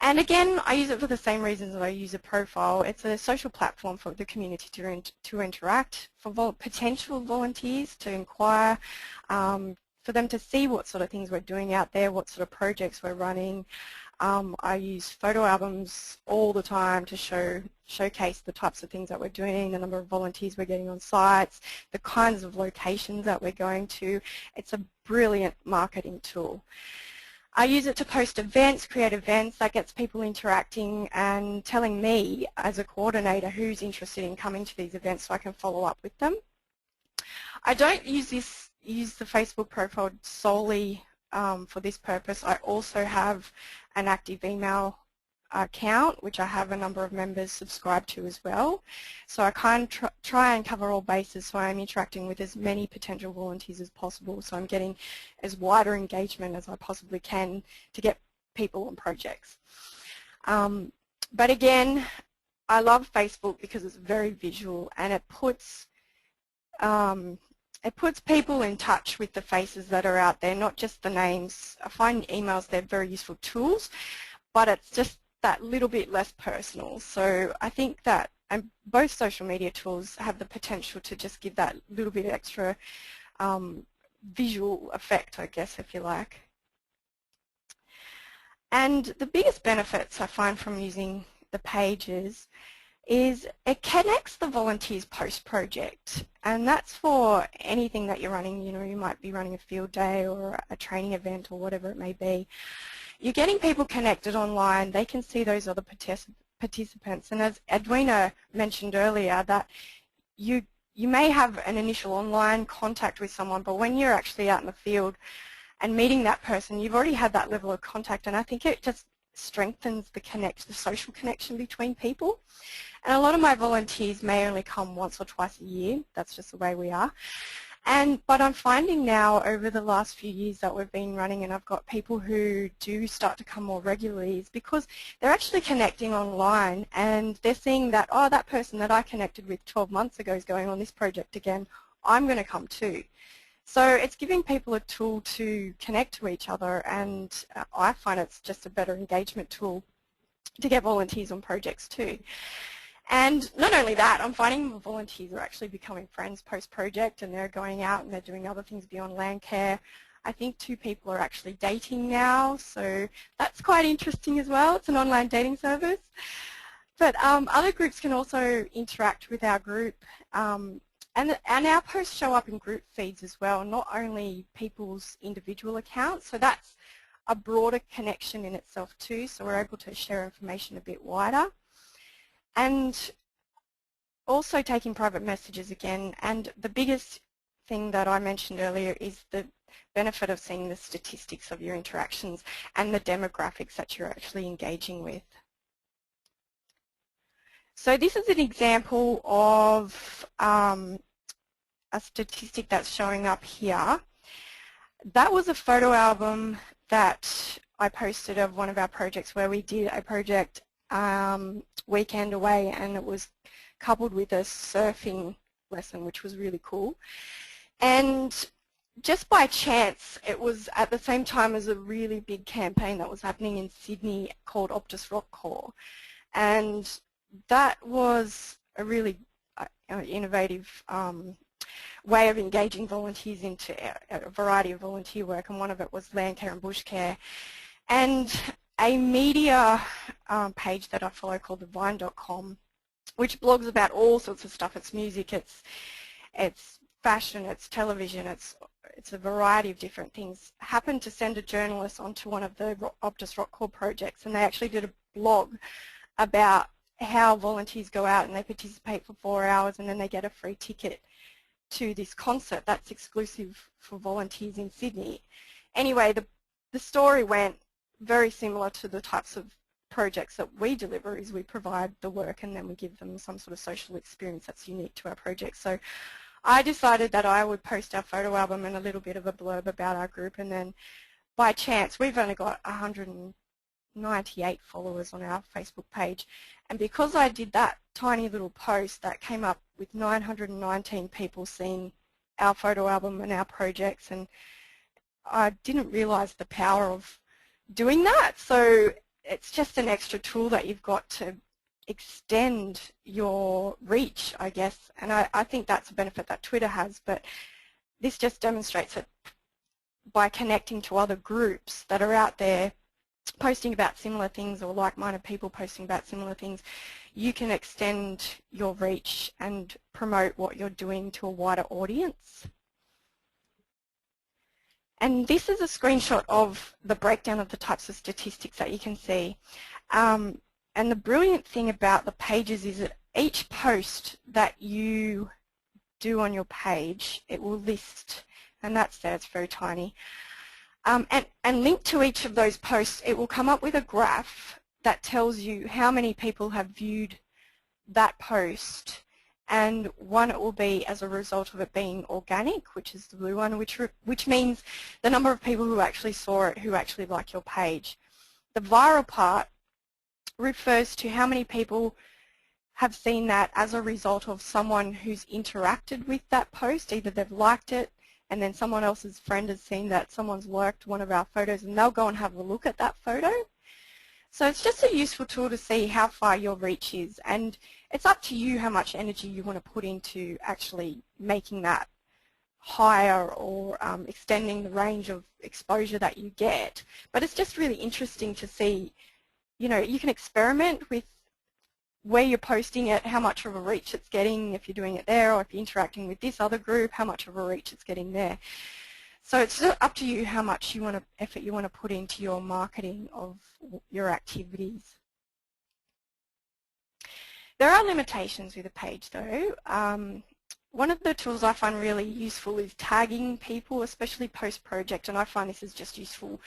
And again, I use it for the same reasons that I use a profile. It's a social platform for the community to interact, for potential volunteers to inquire, for them to see what sort of things we're doing out there, what sort of projects we're running, I use photo albums all the time to showcase the types of things that we're doing, the number of volunteers we're getting on sites, the kinds of locations that we're going to. It's a brilliant marketing tool. I use it to post events, create events that gets people interacting and telling me as a coordinator who's interested in coming to these events so I can follow up with them. I don't use the Facebook profile solely for this purpose. I also have an active email account, which I have a number of members subscribe to as well. So I kind of try and cover all bases, so I'm interacting with as many potential volunteers as possible, so I'm getting as wider engagement as I possibly can to get people on projects. But again, I love Facebook because it's very visual and it puts people in touch with the faces that are out there, not just the names. I find emails, they're very useful tools, but it's just that little bit less personal. So I think that both social media tools have the potential to just give that little bit extra visual effect, I guess, if you like. And the biggest benefits I find from using the pages is it connects the volunteers post-project, and that's for anything that you're running. You know, you might be running a field day or a training event or whatever it may be. You're getting people connected online. They can see those other participants, and as Edwina mentioned earlier, that you may have an initial online contact with someone, but when you're actually out in the field and meeting that person, you've already had that level of contact, and I think it just strengthens the social connection between people. And a lot of my volunteers may only come once or twice a year. That's just the way we are. But I'm finding now over the last few years that we've been running, and I've got people who do start to come more regularly, is because they're actually connecting online and they're seeing that, oh, that person that I connected with 12 months ago is going on this project again. I'm going to come too. So it's giving people a tool to connect to each other, and I find it's just a better engagement tool to get volunteers on projects too. And not only that, I'm finding the volunteers are actually becoming friends post-project, and they're going out and they're doing other things beyond Landcare. I think 2 people are actually dating now, so that's quite interesting as well. It's an online dating service. But other groups can also interact with our group, and our posts show up in group feeds as well, not only people's individual accounts. So that's a broader connection in itself too, so we're able to share information a bit wider. And also taking private messages again, and the biggest thing that I mentioned earlier is the benefit of seeing the statistics of your interactions and the demographics that you're actually engaging with. So this is an example of a statistic that's showing up here. That was a photo album that I posted of one of our projects where we did a project weekend away, and it was coupled with a surfing lesson, which was really cool. And just by chance, it was at the same time as a really big campaign that was happening in Sydney called Optus Rock Core. And that was a really innovative way of engaging volunteers into a variety of volunteer work, and one of it was Landcare and Bushcare. And a media page that I follow called thevine.com, which blogs about all sorts of stuff. It's music, it's fashion, it's television, it's a variety of different things, happened to send a journalist onto one of the Optus Rock Core projects, and they actually did a blog about how volunteers go out and they participate for 4 hours, and then they get a free ticket to this concert that's exclusive for volunteers in Sydney. Anyway, the story went very similar to the types of projects that we deliver, is we provide the work and then we give them some sort of social experience that's unique to our project. So I decided that I would post our photo album and a little bit of a blurb about our group, and then by chance we've only got 198 followers on our Facebook page, and because I did that tiny little post, that came up with 919 people seeing our photo album and our projects, and I didn't realize the power of doing that. So it's just an extra tool that you've got to extend your reach, I guess, and I think that's a benefit that Twitter has, but this just demonstrates it by connecting to other groups that are out there posting about similar things or like-minded people posting about similar things, you can extend your reach and promote what you're doing to a wider audience. And this is a screenshot of the breakdown of the types of statistics that you can see. And the brilliant thing about the pages is that each post that you do on your page, it will list, and that's there, it's very tiny. And linked to each of those posts, it will come up with a graph that tells you how many people have viewed that post, and one it will be as a result of it being organic, which is the blue one, which means the number of people who actually saw it, who actually like your page. The viral part refers to how many people have seen that as a result of someone who's interacted with that post. Either they've liked it and then someone else's friend has seen that someone's liked one of our photos and they'll go and have a look at that photo. So it's just a useful tool to see how far your reach is, and it's up to you how much energy you want to put into actually making that higher or extending the range of exposure that you get. But it's just really interesting to see, you know, you can experiment with where you're posting it, how much of a reach it's getting, if you're doing it there, or if you're interacting with this other group, how much of a reach it's getting there. So it's up to you how much effort you want to put into your marketing of your activities. There are limitations with a page though. One of the tools I find really useful is tagging people, especially post-project, and I find this is just useful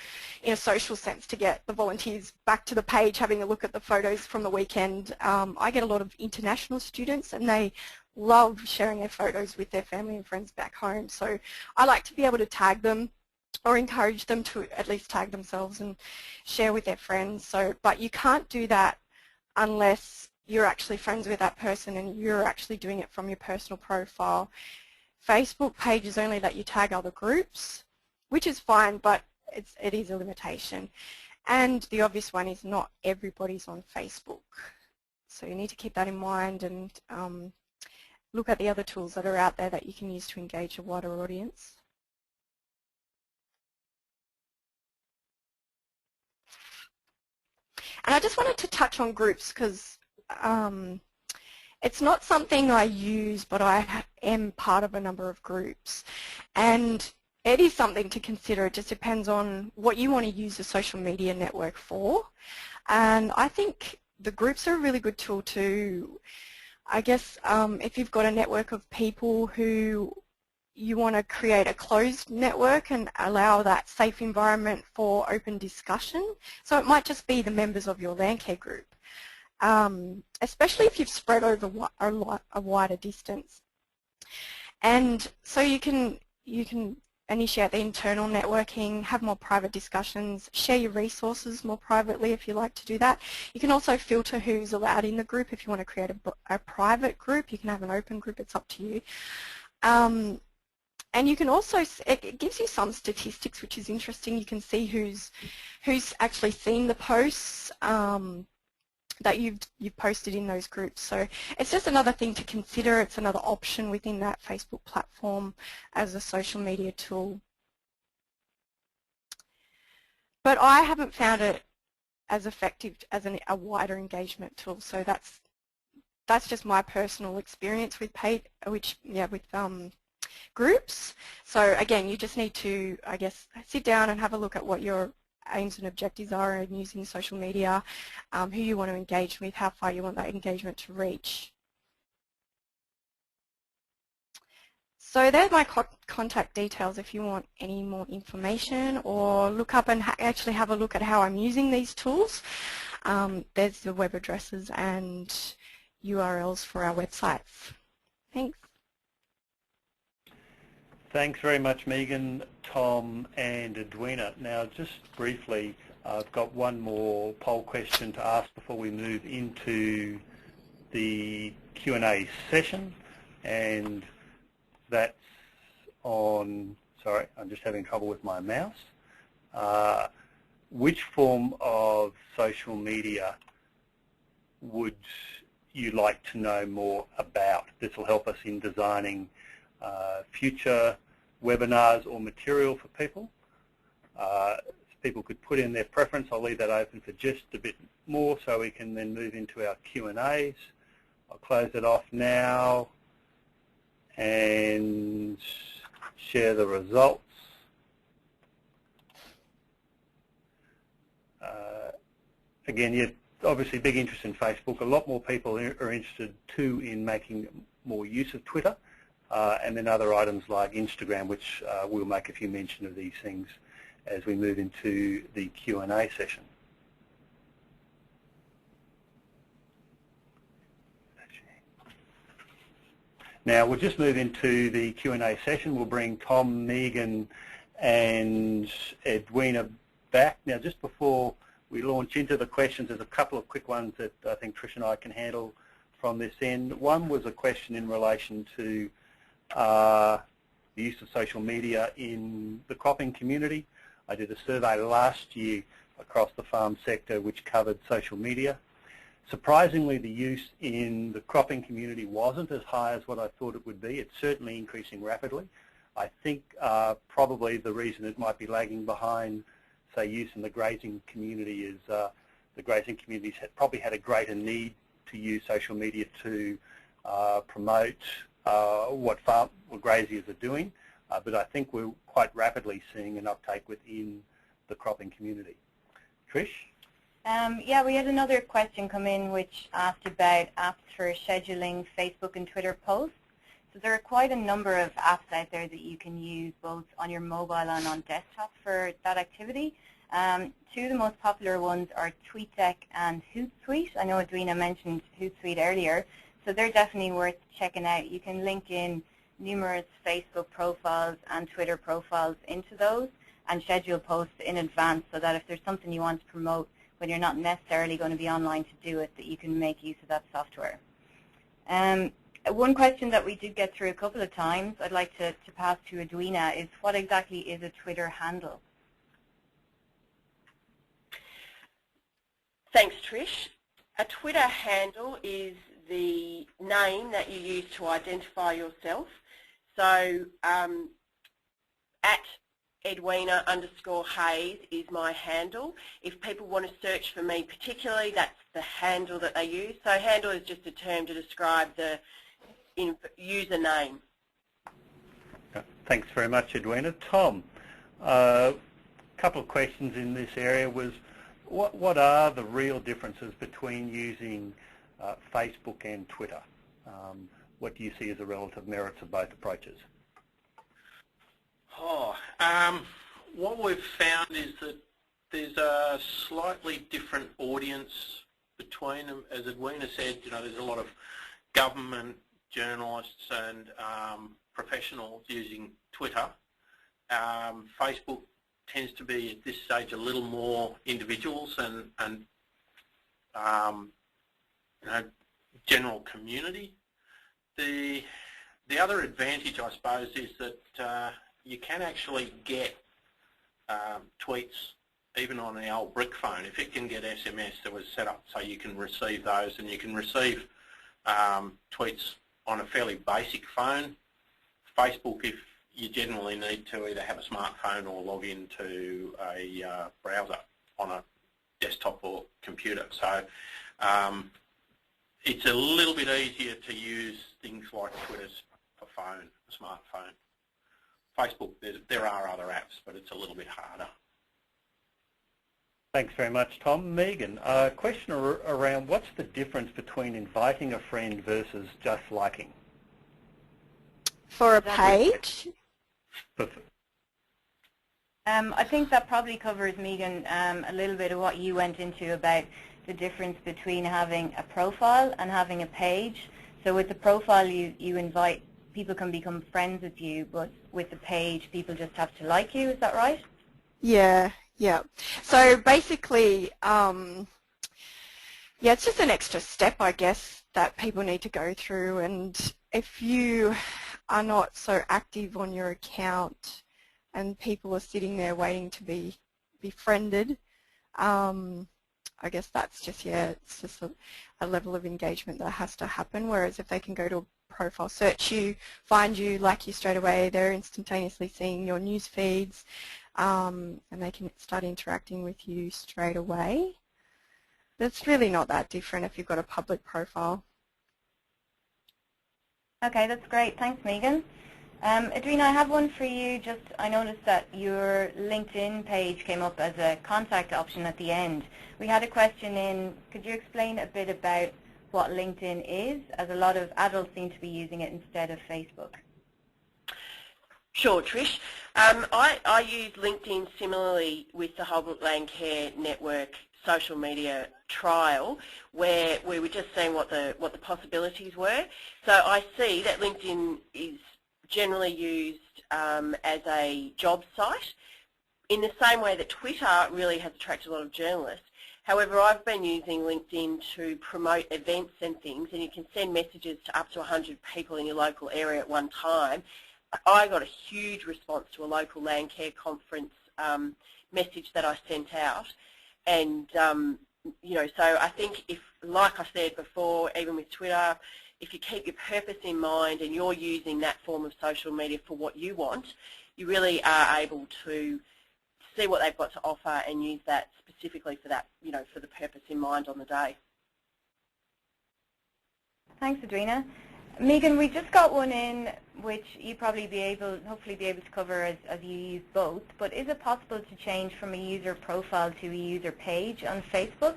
in a social sense to get the volunteers back to the page having a look at the photos from the weekend. I get a lot of international students and they love sharing their photos with their family and friends back home, so I like to be able to tag them or encourage them to at least tag themselves and share with their friends. So, but you can't do that unless you're actually friends with that person and you're actually doing it from your personal profile. Facebook pages only let you tag other groups, which is fine, but it is a limitation. And the obvious one is not everybody's on Facebook. So you need to keep that in mind and look at the other tools that are out there that you can use to engage a wider audience. And I just wanted to touch on groups because it's not something I use, but I am part of a number of groups. And it is something to consider. It just depends on what you want to use a social media network for. And I think the groups are a really good tool to, I guess, if you've got a network of people who you want to create a closed network and allow that safe environment for open discussion. So it might just be the members of your Landcare group, especially if you've spread over a wider distance. And so you can initiate the internal networking, have more private discussions, share your resources more privately if you like to do that. You can also filter who's allowed in the group. If you want to create a private group, you can have an open group, it's up to you. And you can also, it gives you some statistics which is interesting. You can see who's actually seen the posts that you've posted in those groups. So it's just another thing to consider. It's another option within that Facebook platform as a social media tool. But I haven't found it as effective as a wider engagement tool. So that's just my personal experience with groups. So again, you just need to, I guess, sit down and have a look at what your aims and objectives are in using social media, who you want to engage with, how far you want that engagement to reach. So there's my contact details if you want any more information or look up and actually have a look at how I'm using these tools. There's the web addresses and URLs for our websites. Thanks. Thanks very much, Megan, Tom and Edwina. Now, just briefly, I've got one more poll question to ask before we move into the Q&A session, and that's on, sorry, I'm just having trouble with my mouse. Which form of social media would you like to know more about? This will help us in designing future webinars or material for people. people could put in their preference. I'll leave that open for just a bit more so we can then move into our Q&As. I'll close it off now and share the results. Again, yeah, obviously big interest in Facebook. A lot more people are interested too in making more use of Twitter, and then other items like Instagram, which we'll make a few mention of these things as we move into the Q&A session. Now we'll just move into the Q&A session. We'll bring Tom, Megan and Edwina back. Now just before we launch into the questions, there's a couple of quick ones that I think Trish and I can handle from this end. One was a question in relation to the use of social media in the cropping community. I did a survey last year across the farm sector which covered social media. Surprisingly, the use in the cropping community wasn't as high as what I thought it would be. It's certainly increasing rapidly. I think probably the reason it might be lagging behind, say, use in the grazing community is the grazing communities probably had a greater need to use social media to promote what graziers are doing, but I think we're quite rapidly seeing an uptake within the cropping community. Trish? Yeah, we had another question come in which asked about apps for scheduling Facebook and Twitter posts. So there are quite a number of apps out there that you can use both on your mobile and on desktop for that activity. Two of the most popular ones are TweetDeck and Hootsuite. I know Edwina mentioned Hootsuite earlier, so they're definitely worth checking out. You can link in numerous Facebook profiles and Twitter profiles into those and schedule posts in advance so that if there's something you want to promote when you're not necessarily going to be online to do it, that you can make use of that software. One question that we did get through a couple of times, I'd like to pass to Edwina, is what exactly is a Twitter handle? Thanks, Trish. A Twitter handle is the name that you use to identify yourself. So at Edwina_Hayes is my handle. If people want to search for me particularly, that's the handle that they use. So handle is just a term to describe the username. Thanks very much, Edwina. Tom, a couple of questions in this area was, what are the real differences between using Facebook and Twitter? What do you see as the relative merits of both approaches? What we've found is that there's a slightly different audience between them. As Edwina said, you know, there's a lot of government, journalists and professionals using Twitter. Facebook tends to be at this stage a little more individuals and you know, general community. The other advantage, I suppose, is that you can actually get tweets even on the old brick phone. If it can get SMS, that was set up so you can receive those, and you can receive tweets on a fairly basic phone. Facebook, if you generally need to either have a smartphone or log into a browser on a desktop or computer. So it's a little bit easier to use things like Twitter's for phone, a smartphone. Facebook, there are other apps, but it's a little bit harder. Thanks very much, Tom. Megan, a question around what's the difference between inviting a friend versus just liking? For a page? I think that probably covers, Megan, a little bit of what you went into about the difference between having a profile and having a page. So with the profile, you invite, people can become friends with you, but with the page, people just have to like you. Is that right? Yeah. So basically, yeah, it's just an extra step, I guess, that people need to go through. And if you are not so active on your account and people are sitting there waiting to be befriended, I guess that's just, yeah, it's just a level of engagement that has to happen. Whereas if they can go to a profile, search you, find you, like you straight away, they're instantaneously seeing your news feeds, and they can start interacting with you straight away. It's really not that different if you've got a public profile. Okay, that's great. Thanks, Megan. Adrina, I have one for you. I noticed that your LinkedIn page came up as a contact option at the end. We had a question in, could you explain a bit about what LinkedIn is, as a lot of adults seem to be using it instead of Facebook? Sure, Trish. I use LinkedIn similarly with the Holbrook Landcare Network social media trial, where we were just seeing what the possibilities were. So I see that LinkedIn is generally used as a job site in the same way that Twitter really has attracted a lot of journalists. However, I've been using LinkedIn to promote events and things, and you can send messages to up to 100 people in your local area at one time. I got a huge response to a local Landcare conference message that I sent out, and you know, so I think if, like I said before, even with Twitter, if you keep your purpose in mind and you're using that form of social media for what you want, you really are able to see what they've got to offer and use that specifically for that, you know, for the purpose in mind on the day. Thanks, Adrina. Megan, we just got one in which you probably hopefully be able to cover as you use both, but is it possible to change from a user profile to a user page on Facebook,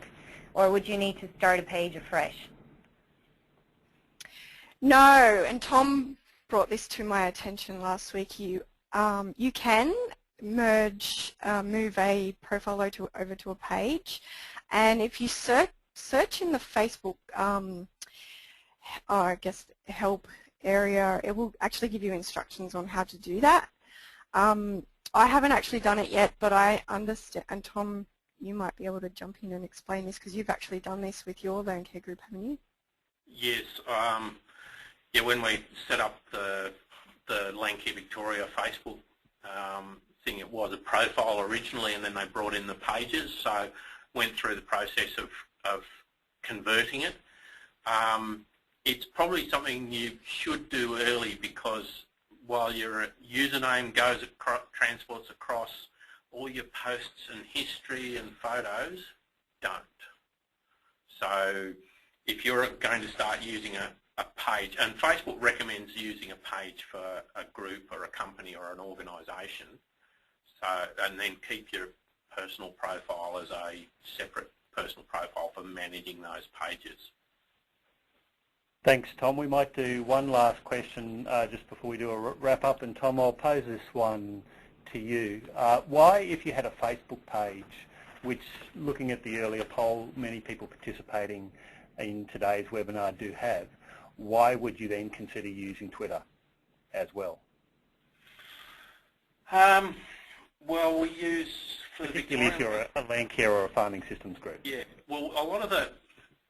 or would you need to start a page afresh? No, and Tom brought this to my attention last week. You can move a profile over to a page, and if you search in the Facebook I guess help area, it will actually give you instructions on how to do that. I haven't actually done it yet, but I understand, and Tom, you might be able to jump in and explain this because you've actually done this with your Landcare group, haven't you? Yes. Yeah, when we set up the Landcare Victoria Facebook thing, it was a profile originally, and then they brought in the pages, so went through the process of converting it. It's probably something you should do early, because while your username transports across, all your posts and history and photos don't. So if you're going to start using a page, and Facebook recommends using a page for a group or a company or an organisation, so, and then keep your personal profile as a separate personal profile for managing those pages. Thanks, Tom. We might do one last question just before we do a wrap-up, and Tom, I'll pose this one to you. Why, if you had a Facebook page, which, looking at the earlier poll, many people participating in today's webinar do have, why would you then consider using Twitter as well? Well, we use, for the particularly if you're a Landcare or a farming systems group. Yeah, well, a lot of the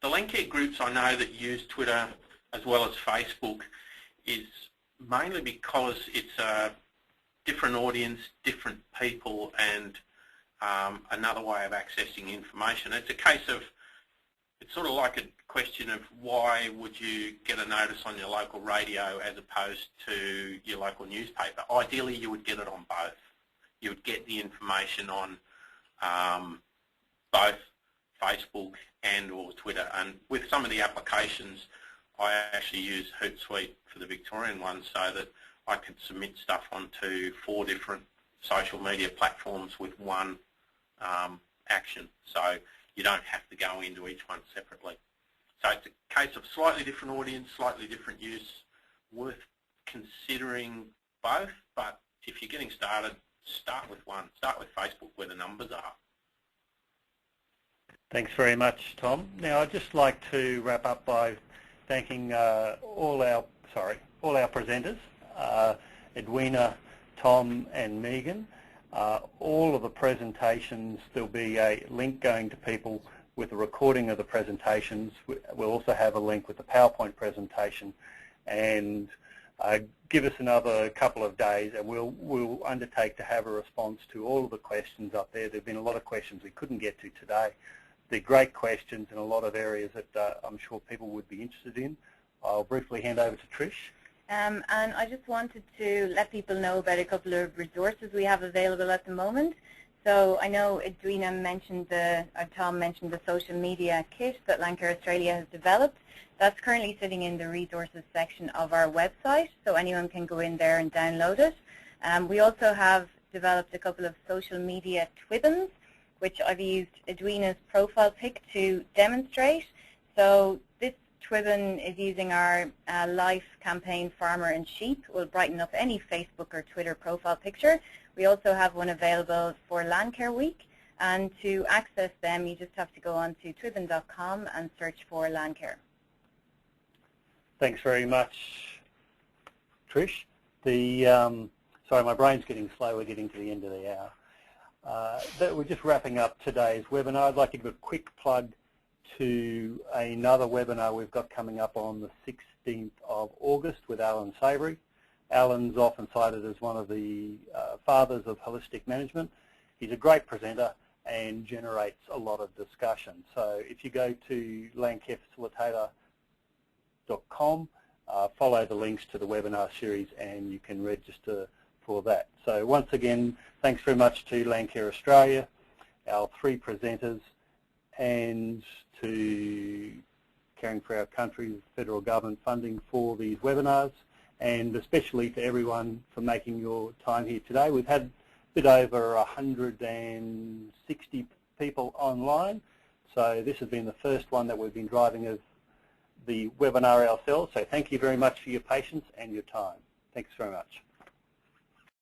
Landcare groups I know that use Twitter as well as Facebook is mainly because it's a different audience, different people, and another way of accessing information. It's a case of, it's sort of like a question of why would you get a notice on your local radio as opposed to your local newspaper. Ideally, you would get it on both. You would get the information on both Facebook and or Twitter. And with some of the applications, I actually use Hootsuite for the Victorian one, so that I could submit stuff onto 4 different social media platforms with one action. So you don't have to go into each one separately. So it's a case of slightly different audience, slightly different use, worth considering both, but if you're getting started, start with one. Start with Facebook where the numbers are. Thanks very much, Tom. Now, I'd just like to wrap up by thanking all our presenters, Edwina, Tom and Megan. All of the presentations, there'll be a link going to people with a recording of the presentations. We'll also have a link with the PowerPoint presentation, and give us another couple of days and we'll undertake to have a response to all of the questions up there. There have been a lot of questions we couldn't get to today. They're great questions in a lot of areas that I'm sure people would be interested in. I'll briefly hand over to Trish. And I just wanted to let people know about a couple of resources we have available at the moment. So I know Edwina mentioned Tom mentioned the social media kit that Landcare Australia has developed. That's currently sitting in the resources section of our website, so anyone can go in there and download it. We also have developed a couple of social media twibbons, which I've used Edwina's profile pic to demonstrate. So this twibbon is using our life campaign Farmer and Sheep. Will brighten up any Facebook or Twitter profile picture. We also have one available for Landcare Week, and to access them you just have to go on to twibbon.com and search for Landcare. Thanks very much, Trish. Sorry, my brain's getting slow. We're getting to the end of the hour. We're just wrapping up today's webinar. I'd like to give a quick plug to another webinar we've got coming up on the 16th of August with Alan Savory. Alan's often cited as one of the fathers of holistic management. He's a great presenter and generates a lot of discussion. So if you go to landcarefacilitator.com, follow the links to the webinar series and you can register for that. So once again, thanks very much to Landcare Australia, our 3 presenters, and to Caring for Our Country, federal government funding for these webinars, and especially to everyone for making your time here today. We've had a bit over 160 people online, so this has been the first one that we've been driving of the webinar ourselves, so thank you very much for your patience and your time. Thanks very much.